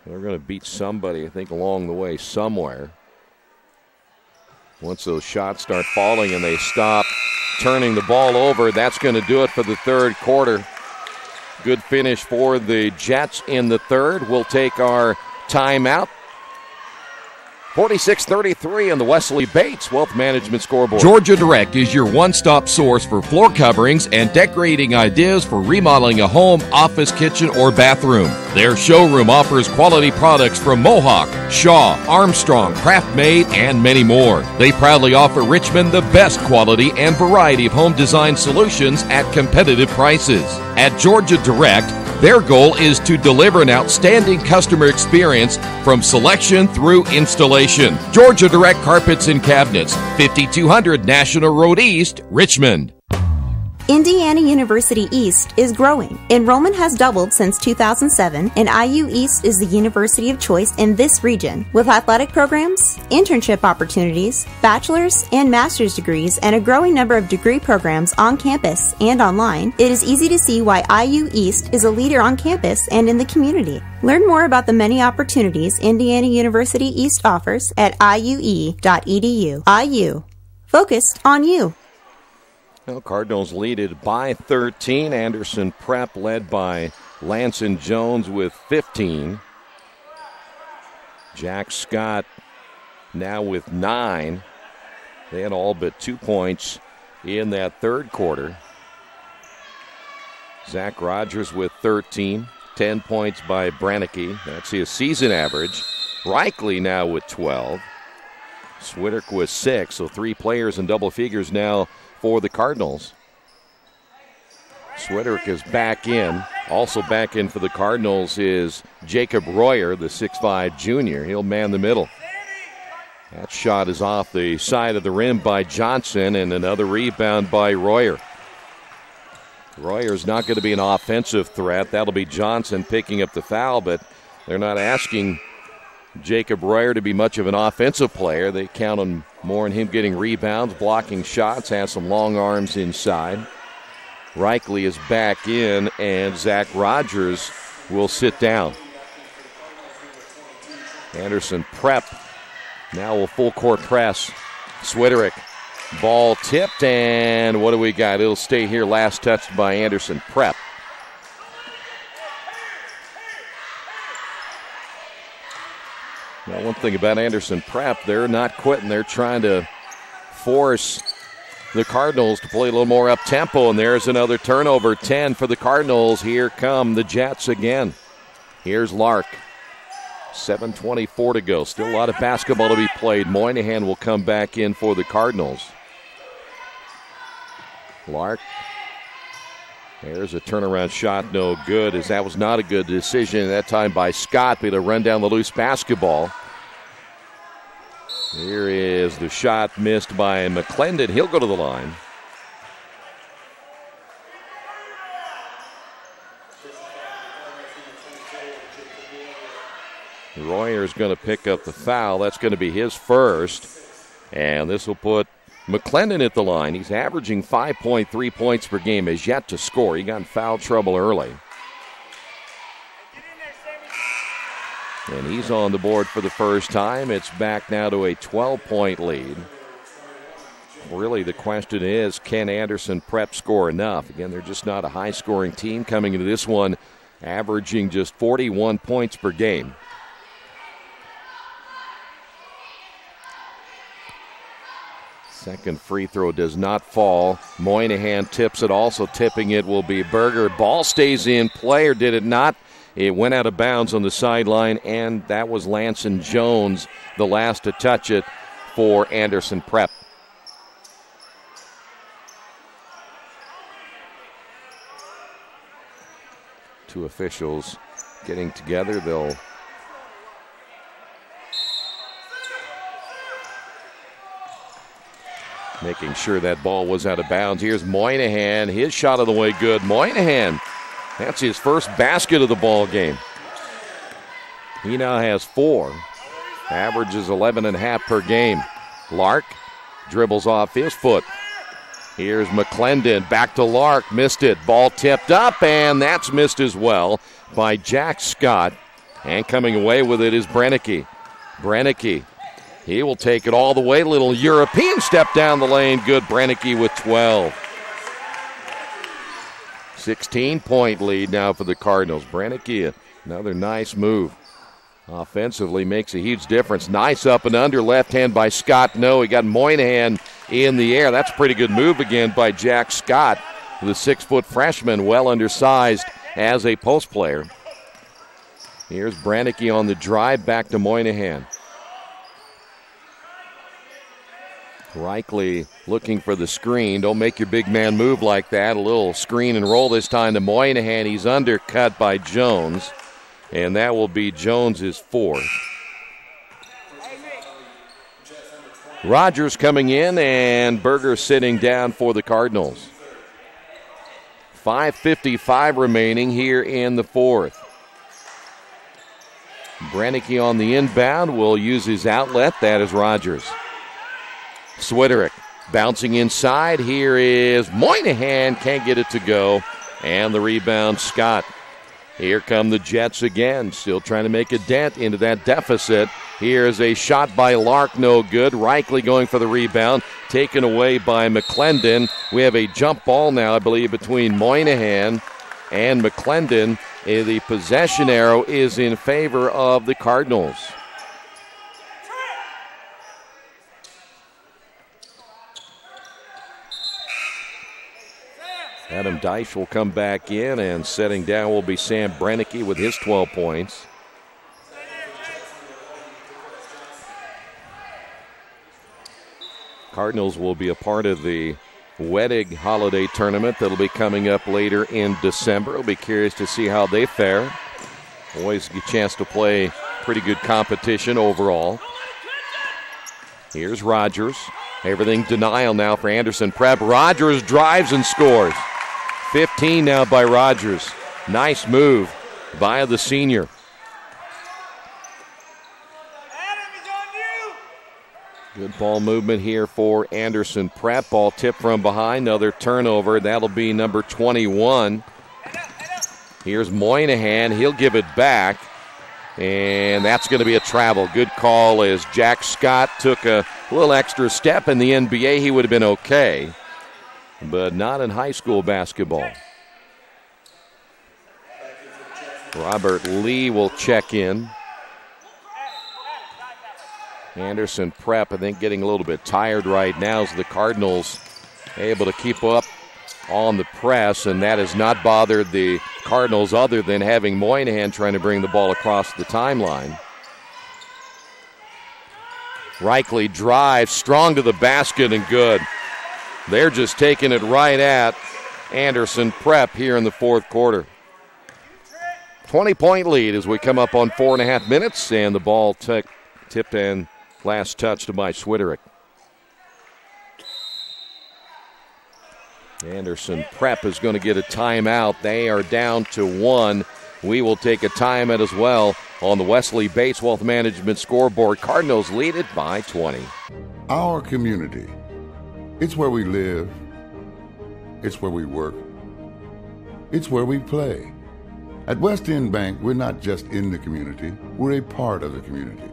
They're going to beat somebody, I think, along the way somewhere. Once those shots start falling and they stop turning the ball over, that's going to do it for the third quarter. Good finish for the Jets in the third. We'll take our timeout. 46-33 on the Wesley Bates Wealth Management scoreboard. Georgia Direct is your one-stop source for floor coverings and decorating ideas for remodeling a home, office, kitchen, or bathroom. Their showroom offers quality products from Mohawk, Shaw, Armstrong, Craft Made, and many more. They proudly offer Richmond the best quality and variety of home design solutions at competitive prices. At Georgia Direct, their goal is to deliver an outstanding customer experience from selection through installation. Georgia Direct Carpets and Cabinets, 5200 National Road East, Richmond. Indiana University East is growing. Enrollment has doubled since 2007, and IU East is the university of choice in this region. With athletic programs, internship opportunities, bachelor's and master's degrees, and a growing number of degree programs on campus and online, it is easy to see why IU East is a leader on campus and in the community. Learn more about the many opportunities Indiana University East offers at iue.edu. IU. Focused on you. Well, Cardinals lead it by 13. Anderson Prep led by Lanson Jones with 15. Jack Scott now with 9. They had all but 2 points in that third quarter. Zach Rogers with 13. 10 points by Brannicky. That's his season average. Reichley now with 12. Swiddick with 6. So 3 players in double figures now for the Cardinals. Swiddick is back in. Also back in for the Cardinals is Jacob Royer, the 6'5 junior. He'll man the middle. That shot is off the side of the rim by Johnson, and another rebound by Royer. Royer's not going to be an offensive threat. That'll be Johnson picking up the foul, but they're not asking Jacob Royer to be much of an offensive player. They count on more on him getting rebounds, blocking shots, has some long arms inside. Reichley is back in, and Zach Rogers will sit down. Anderson Prep now will full court press. Swiderick, ball tipped, and what do we got? It'll stay here, last touched by Anderson Prep. Now, one thing about Anderson Prep, they're not quitting. They're trying to force the Cardinals to play a little more up-tempo, and there's another turnover. 10 for the Cardinals. Here come the Jets again. Here's Lark. 7:24 to go. Still a lot of basketball to be played. Moynihan will come back in for the Cardinals. Lark. There's a turnaround shot, no good, as that was not a good decision at that time by Scott, but to run down the loose basketball. Here is the shot missed by McClendon. He'll go to the line. Royer's going to pick up the foul. That's going to be his first. And this will put McClendon at the line. He's averaging 5.3 points per game, has yet to score. He got in foul trouble early. And he's on the board for the first time. It's back now to a 12-point lead. Really, the question is, can Anderson Prep score enough? Again, they're just not a high-scoring team coming into this one, averaging just 41 points per game. Second free throw does not fall. Moynihan tips it. Also tipping it will be Berger. Ball stays in play, or did it not? It went out of bounds on the sideline, and that was Lanson Jones, the last to touch it for Anderson Prep. Two officials getting together. They'll making sure that ball was out of bounds. Here's Moynihan. His shot of the way good. Moynihan, that's his first basket of the ball game. He now has 4. Averages 11.5 per game. Lark dribbles off his foot. Here's McClendon. Back to Lark. Missed it. Ball tipped up, and that's missed as well by Jack Scott. And coming away with it is Brennicke. Brennicke. He will take it all the way. Little European step down the lane. Good. Brennicke with 12. 16-point lead now for the Cardinals. Brennicke, another nice move. Offensively makes a huge difference. Nice up and under. Left hand by Scott. No, he got Moynihan in the air. That's a pretty good move again by Jack Scott, the 6-foot freshman, well undersized as a post player. Here's Brennicke on the drive. Back to Moynihan. Reichle looking for the screen. Don't make your big man move like that. A little screen and roll this time to Moynihan. He's undercut by Jones, and that will be Jones's 4th. Rogers coming in, and Berger sitting down for the Cardinals. 5:55 remaining here in the 4th. Brennicke on the inbound will use his outlet. That is Rogers. Switterick bouncing inside. Here is Moynihan. Can't get it to go. And the rebound, Scott. Here come the Jets again. Still trying to make a dent into that deficit. Here's a shot by Lark. No good. Reichle going for the rebound. Taken away by McClendon. We have a jump ball now, I believe, between Moynihan and McClendon. The possession arrow is in favor of the Cardinals. Adam Deich will come back in, and setting down will be Sam Brennicke with his 12 points. Cardinals will be a part of the Wedig Holiday Tournament that'll be coming up later in December. I'll be curious to see how they fare. Always get a chance to play pretty good competition overall. Here's Rogers. Everything denial now for Anderson Prep. Rogers drives and scores. 15 now by Rogers. Nice move by the senior. Good ball movement here for Anderson Prep. Ball tipped from behind. Another turnover. That'll be number 21. Here's Moynihan. He'll give it back. And that's going to be a travel. Good call as Jack Scott took a little extra step. In the NBA, he would have been okay, but not in high school basketball. Robert Lee will check in. Anderson Prep, I think, getting a little bit tired right now as the Cardinals able to keep up on the press, and that has not bothered the Cardinals other than having Moynihan trying to bring the ball across the timeline. Reichle drives strong to the basket and good. They're just taking it right at Anderson Prep here in the 4th quarter. 20-point lead as we come up on 4.5 minutes, and the ball tipped and last touched by Switterick. Anderson Prep is going to get a timeout. They are down to 1. We will take a timeout as well on the Wesley Bates Wealth Management scoreboard. Cardinals lead it by 20. Our community. It's where we live. It's where we work. It's where we play. At West End Bank, we're not just in the community, we're a part of the community.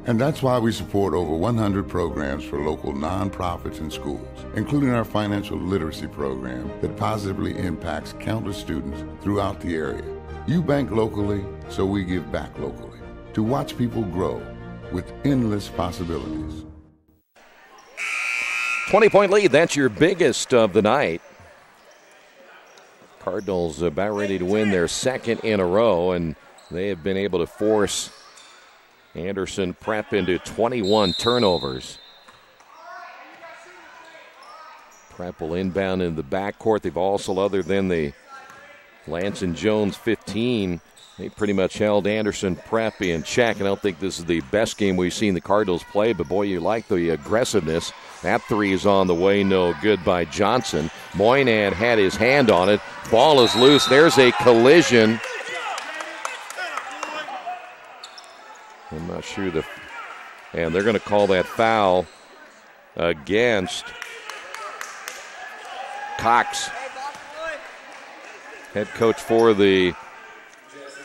And that's why we support over 100 programs for local nonprofits and schools, including our financial literacy program that positively impacts countless students throughout the area. You bank locally, so we give back locally to watch people grow with endless possibilities. 20-point lead. That's your biggest of the night. Cardinals about ready to win their second in a row, and they have been able to force Anderson Prep into 21 turnovers. Prep will inbound in the backcourt. They've also, other than the Lance and Jones 15, they pretty much held Anderson Prep in check. And I don't think this is the best game we've seen the Cardinals play, but boy, you like the aggressiveness. That three is on the way, no good by Johnson. Moynihan had his hand on it. Ball is loose. There's a collision. I'm not sure and they're going to call that foul against Cox. Head coach for the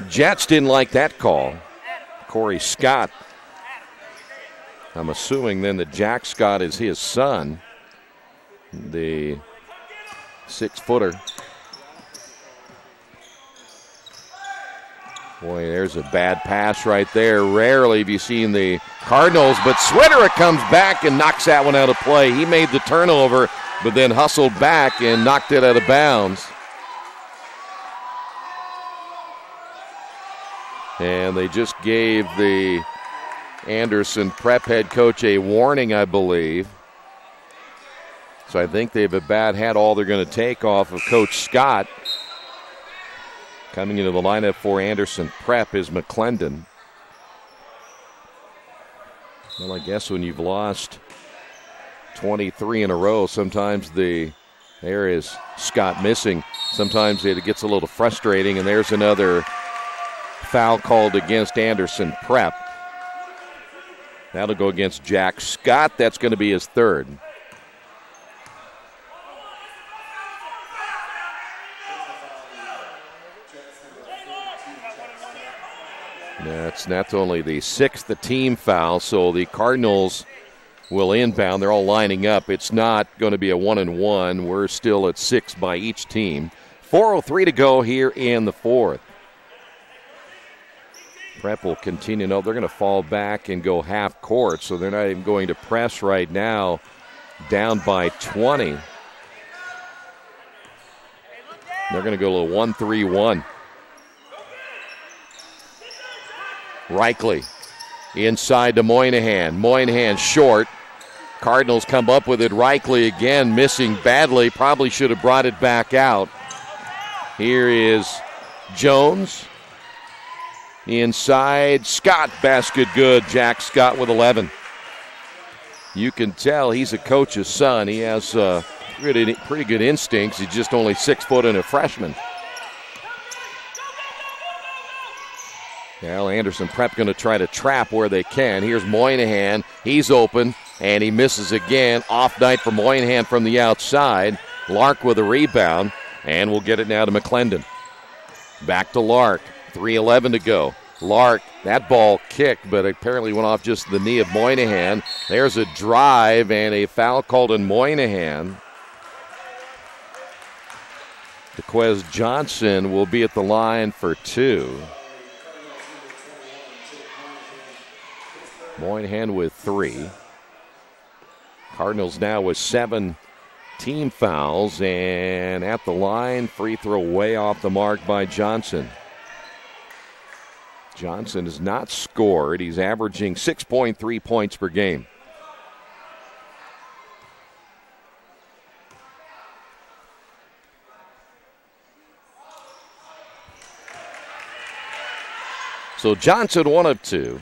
Jets didn't like that call. Corey Scott. I'm assuming then that Jack Scott is his son, the 6-footer. Boy, there's a bad pass right there. Rarely have you seen the Cardinals, but Switera comes back and knocks that one out of play. He made the turnover, but then hustled back and knocked it out of bounds. And they just gave the Anderson Prep head coach a warning, I believe. So I think they've about had all they're going to take off of Coach Scott. Coming into the lineup for Anderson Prep is McClendon. Well, I guess when you've lost 23 in a row, sometimes there is Scott missing. Sometimes it gets a little frustrating, and there's another foul called against Anderson Prep. That'll go against Jack Scott. That's going to be his third. That's only the sixth the team foul, so the Cardinals will inbound. They're all lining up. It's not going to be a 1-and-1. We're still at 6 by each team. 4:03 to go here in the fourth. Prep will continue. No, they're going to fall back and go half court, so they're not even going to press right now. Down by 20. They're going to go to a 1-3-1. Reichly inside to Moynihan. Moynihan short. Cardinals come up with it. Reichly again missing badly. Probably should have brought it back out. Here is Jones. Inside, Scott, basket good. Jack Scott with 11. You can tell he's a coach's son. He has pretty good instincts. He's just only 6 foot and a freshman. Well, Anderson Prep going to try to trap where they can. Here's Moynihan. He's open, and he misses again. Off night for Moynihan from the outside. Lark with a rebound, and we'll get it now to McClendon. Back to Lark. 3:11 to go. Lark, that ball kicked, but apparently went off just the knee of Moynihan. There's a drive and a foul called on Moynihan. DeQuez Johnson will be at the line for 2. Moynihan with 3. Cardinals now with 7 team fouls, and at the line, free throw way off the mark by Johnson. Johnson has not scored. He's averaging 6.3 points per game. So Johnson 1 of 2.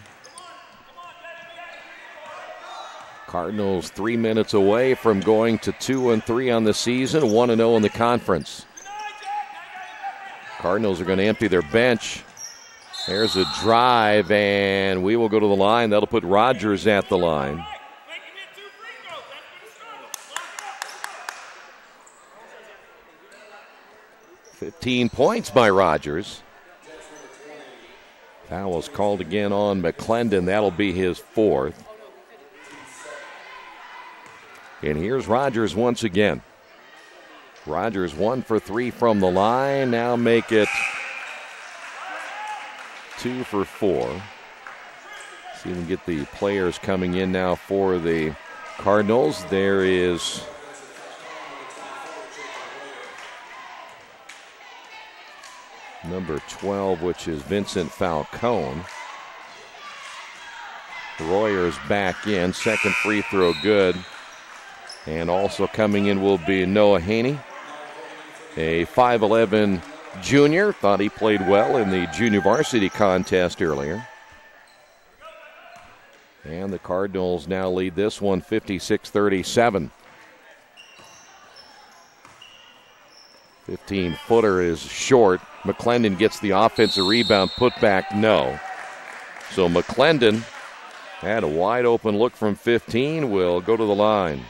Cardinals 3 minutes away from going to 2-3 on the season, 1-0 in the conference. Cardinals are going to empty their bench. There's a drive, and we will go to the line. That'll put Rogers at the line. $15 points by Rogers. Foul was called again on McClendon. That'll be his 4th. And here's Rogers once again. Rogers 1 for 3 from the line. Now make it 2 for 4. See if we can get the players coming in now for the Cardinals. There is number 12, which is Vincent Falcone. Royer's back in. Second free throw good. And also coming in will be Noah Haney, a 5'11 junior. Thought he played well in the junior varsity contest earlier. And the Cardinals now lead this one 56-37. 15-footer is short. McClendon gets the offensive rebound, put back, no. So McClendon had a wide open look from 15, will go to the line.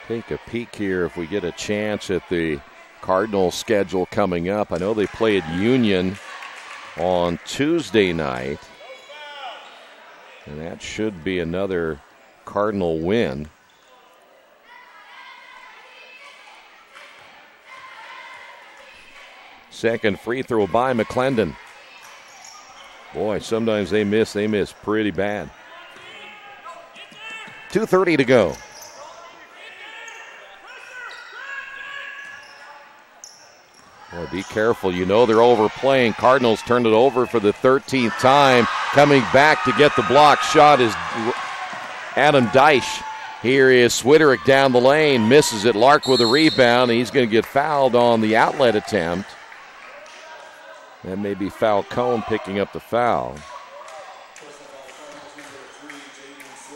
Take a peek here if we get a chance at the Cardinals schedule coming up. I know they play at Union on Tuesday night, and that should be another Cardinal win. Second free throw by McClendon. Boy, sometimes they miss pretty bad. 2:30 to go. Boy, be careful. You know they're overplaying. Cardinals turned it over for the 13th time. Coming back to get the block shot is Adam Deich. Here is Swiderick down the lane. Misses it. Lark with a rebound. He's going to get fouled on the outlet attempt. That may be Falcone picking up the foul.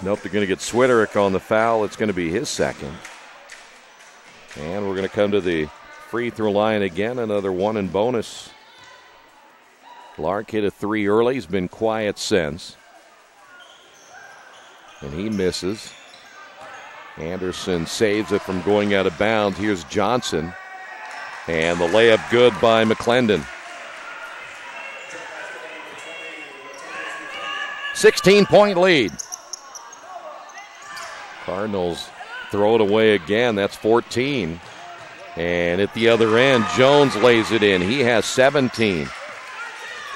Nope, they're going to get Swiderick on the foul. It's going to be his second. And we're going to come to the free throw line again, another one in bonus. Lark hit a three early. He's been quiet since. And he misses. Anderson saves it from going out of bounds. Here's Johnson. And the layup good by McClendon. 16-point lead. Cardinals throw it away again. That's 14. And at the other end, Jones lays it in. He has 17.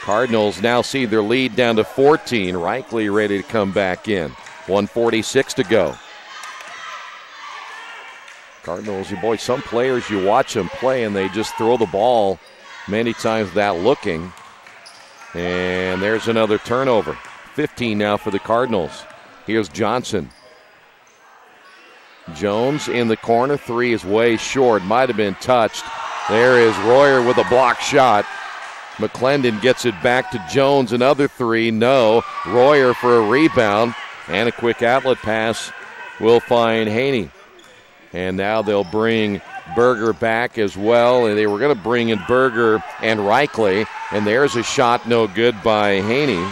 Cardinals now see their lead down to 14. Reichley ready to come back in. 1:46 to go. Cardinals, boy, some players, you watch them play and they just throw the ball many times without looking. And there's another turnover. 15 now for the Cardinals. Here's Johnson. Jones in the corner. Three is way short. Might have been touched. There is Royer with a block shot. McClendon gets it back to Jones. Another three. No. Royer for a rebound. And a quick outlet pass will find Haney. And now they'll bring Berger back as well. And they were going to bring in Berger and Reichley. And there's a shot no good by Haney.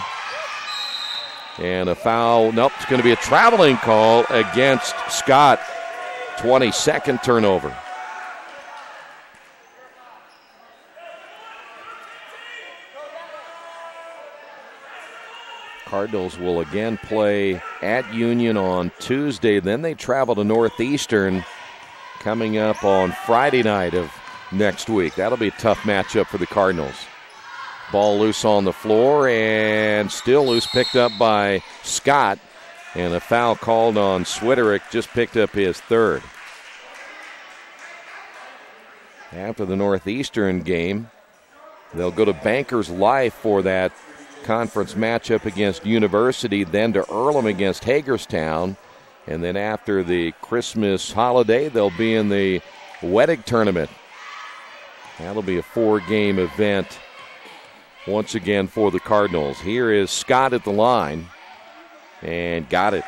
And a foul. Nope, it's going to be a traveling call against Scott. 22nd turnover. Cardinals will again play at Union on Tuesday. Then they travel to Northeastern coming up on Friday night of next week. That'll be a tough matchup for the Cardinals. Ball loose on the floor and still loose, picked up by Scott. And a foul called on Swiderick, just picked up his third. After the Northeastern game, they'll go to Bankers Life for that conference matchup against University, then to Earlham against Hagerstown. And then after the Christmas holiday, they'll be in the Wettig tournament. That'll be a 4-game event once again for the Cardinals. Here is Scott at the line, and got it.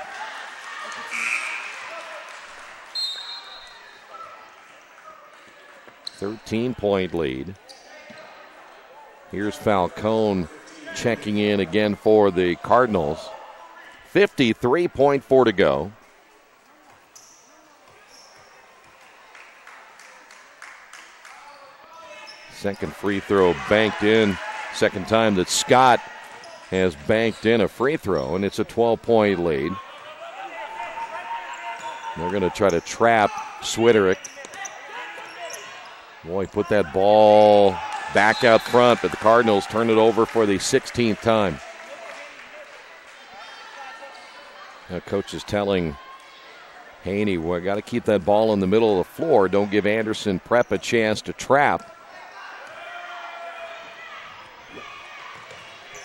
$13-point lead. Here's Falcone checking in again for the Cardinals. 53.4 to go. Second free throw banked in. Second time that Scott has banked in a free throw, and it's a 12-point lead. They're going to try to trap Swiderick. Boy, put that ball back out front, but the Cardinals turn it over for the 16th time. Now coach is telling Haney, we got to keep that ball in the middle of the floor. Don't give Anderson Prep a chance to trap.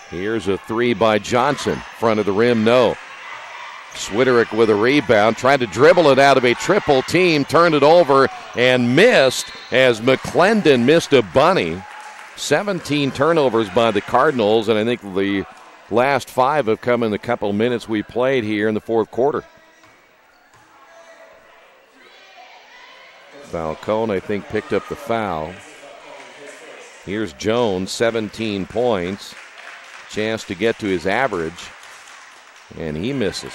Here's a three by Johnson. Front of the rim, no. Switterick with a rebound, tried to dribble it out of a triple team, turned it over and missed as McClendon missed a bunny. 17 turnovers by the Cardinals, and I think the last 5 have come in the couple minutes we played here in the fourth quarter. Falcone, I think, picked up the foul. Here's Jones, 17 points. Chance to get to his average, and he misses.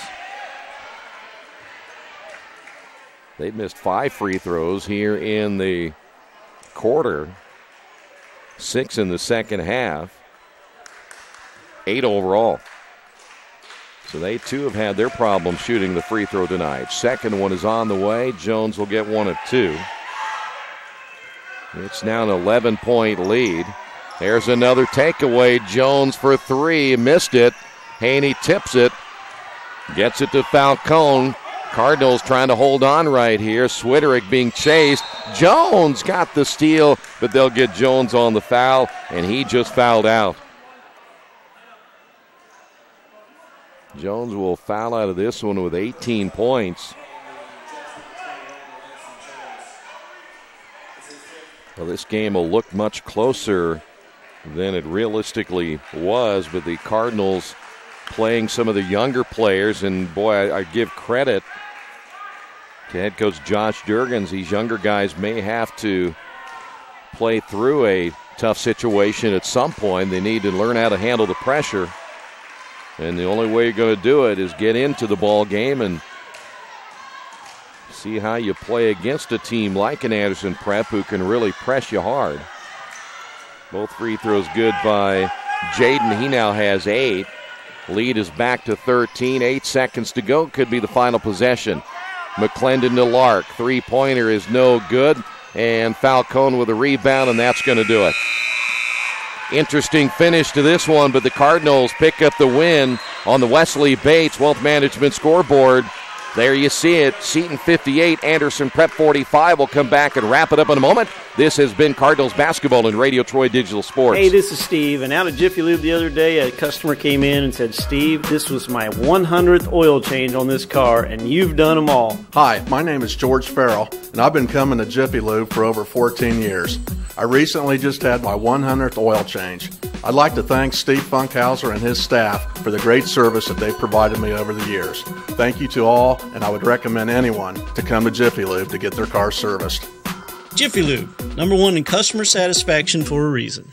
They've missed 5 free throws here in the quarter. 6 in the second half. 8 overall. So they too have had their problem shooting the free throw tonight. Second one is on the way. Jones will get 1 of 2. It's now an 11-point lead. There's another takeaway. Jones for 3. Missed it. Haney tips it. Gets it to Falcone. Cardinals trying to hold on right here. Switterick being chased. Jones got the steal, but they'll get Jones on the foul, and he just fouled out. Jones will foul out of this one with 18 points. Well, this game will look much closer than it realistically was, but the Cardinals playing some of the younger players, and boy, I give credit to head coach Josh Durgans. These younger guys may have to play through a tough situation at some point. They need to learn how to handle the pressure, and the only way you're going to do it is get into the ball game and see how you play against a team like an Anderson Prep who can really press you hard. Both free throws good by Jaden. He now has 8. Lead is back to 13. 8 seconds to go. Could be the final possession. McClendon to Lark. Three-pointer is no good. And Falcone with a rebound, and that's going to do it. Interesting finish to this one, but the Cardinals pick up the win on the Wesley Bates Wealth Management scoreboard. There you see it. Seton 58, Anderson Prep 45. We'll come back and wrap it up in a moment. This has been Cardinals basketball and Radio Troy Digital Sports. Hey, this is Steve. And out of Jiffy Lube the other day, a customer came in and said, Steve, this was my 100th oil change on this car, and you've done them all. Hi, my name is George Farrell, and I've been coming to Jiffy Lube for over 14 years. I recently just had my 100th oil change. I'd like to thank Steve Funkhauser and his staff for the great service that they've provided me over the years. Thank you to all, and I would recommend anyone to come to Jiffy Lube to get their car serviced. Jiffy Lube, #1 in customer satisfaction for a reason.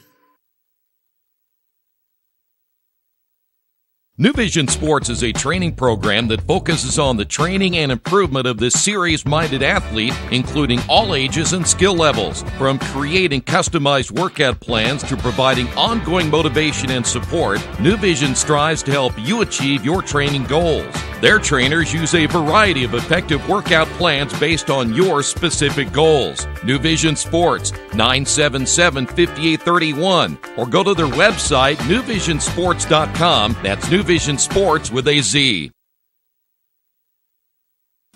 New Vision Sports is a training program that focuses on the training and improvement of this serious-minded athlete, including all ages and skill levels. From creating customized workout plans to providing ongoing motivation and support, New Vision strives to help you achieve your training goals. Their trainers use a variety of effective workout plans based on your specific goals. New Vision Sports, 977-5831, or go to their website, newvisionsports.com. That's New Vision Sports with a Z.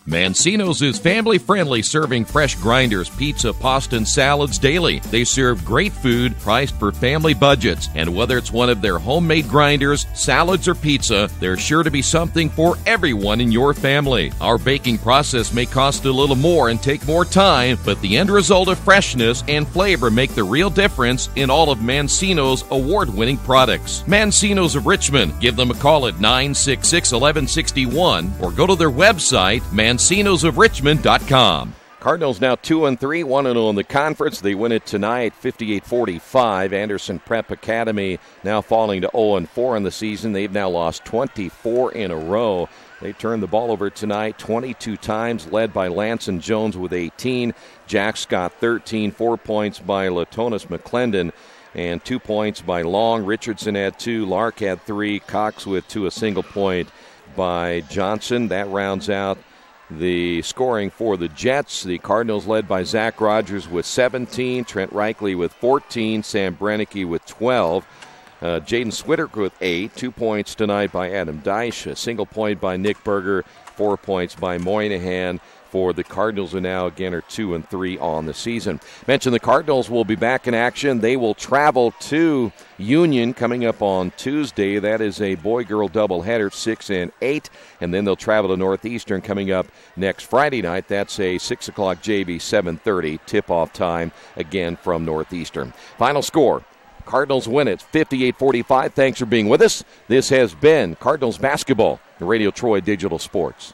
Mancino's is family-friendly, serving fresh grinders, pizza, pasta, and salads daily. They serve great food priced for family budgets. And whether it's one of their homemade grinders, salads, or pizza, there's sure to be something for everyone in your family. Our baking process may cost a little more and take more time, but the end result of freshness and flavor make the real difference in all of Mancino's award-winning products. Mancino's of Richmond. Give them a call at 966-1161 or go to their website, mancinosofrichmond.com. Cardinals now 2-3, 1-0 in the conference. They win it tonight, 58-45. Anderson Prep Academy now falling to 0-4 in the season. They've now lost 24 in a row. They turned the ball over tonight 22 times, led by Lanson Jones with 18. Jack Scott 13, 4 points by Latonis McClendon, and 2 points by Long. Richardson had 2, Lark had 3, Cox with 2, a single point by Johnson. That rounds out the scoring for the Jets. The Cardinals led by Zach Rogers with 17, Trent Reichle with 14, Sam Brennecke with 12. Jaden Switterk with 8, 2 points tonight by Adam Deich, a single point by Nick Berger, 4 points by Moynihan for the Cardinals, who now again are 2-3 on the season. Mentioned the Cardinals will be back in action. They will travel to Union coming up on Tuesday. That is a boy-girl doubleheader, 6 and 8, and then they'll travel to Northeastern coming up next Friday night. That's a 6 o'clock JV, 7:30 tip-off time again from Northeastern. Final score: Cardinals win it 58-45. Thanks for being with us. This has been Cardinals basketball, the Radio Troy Digital Sports.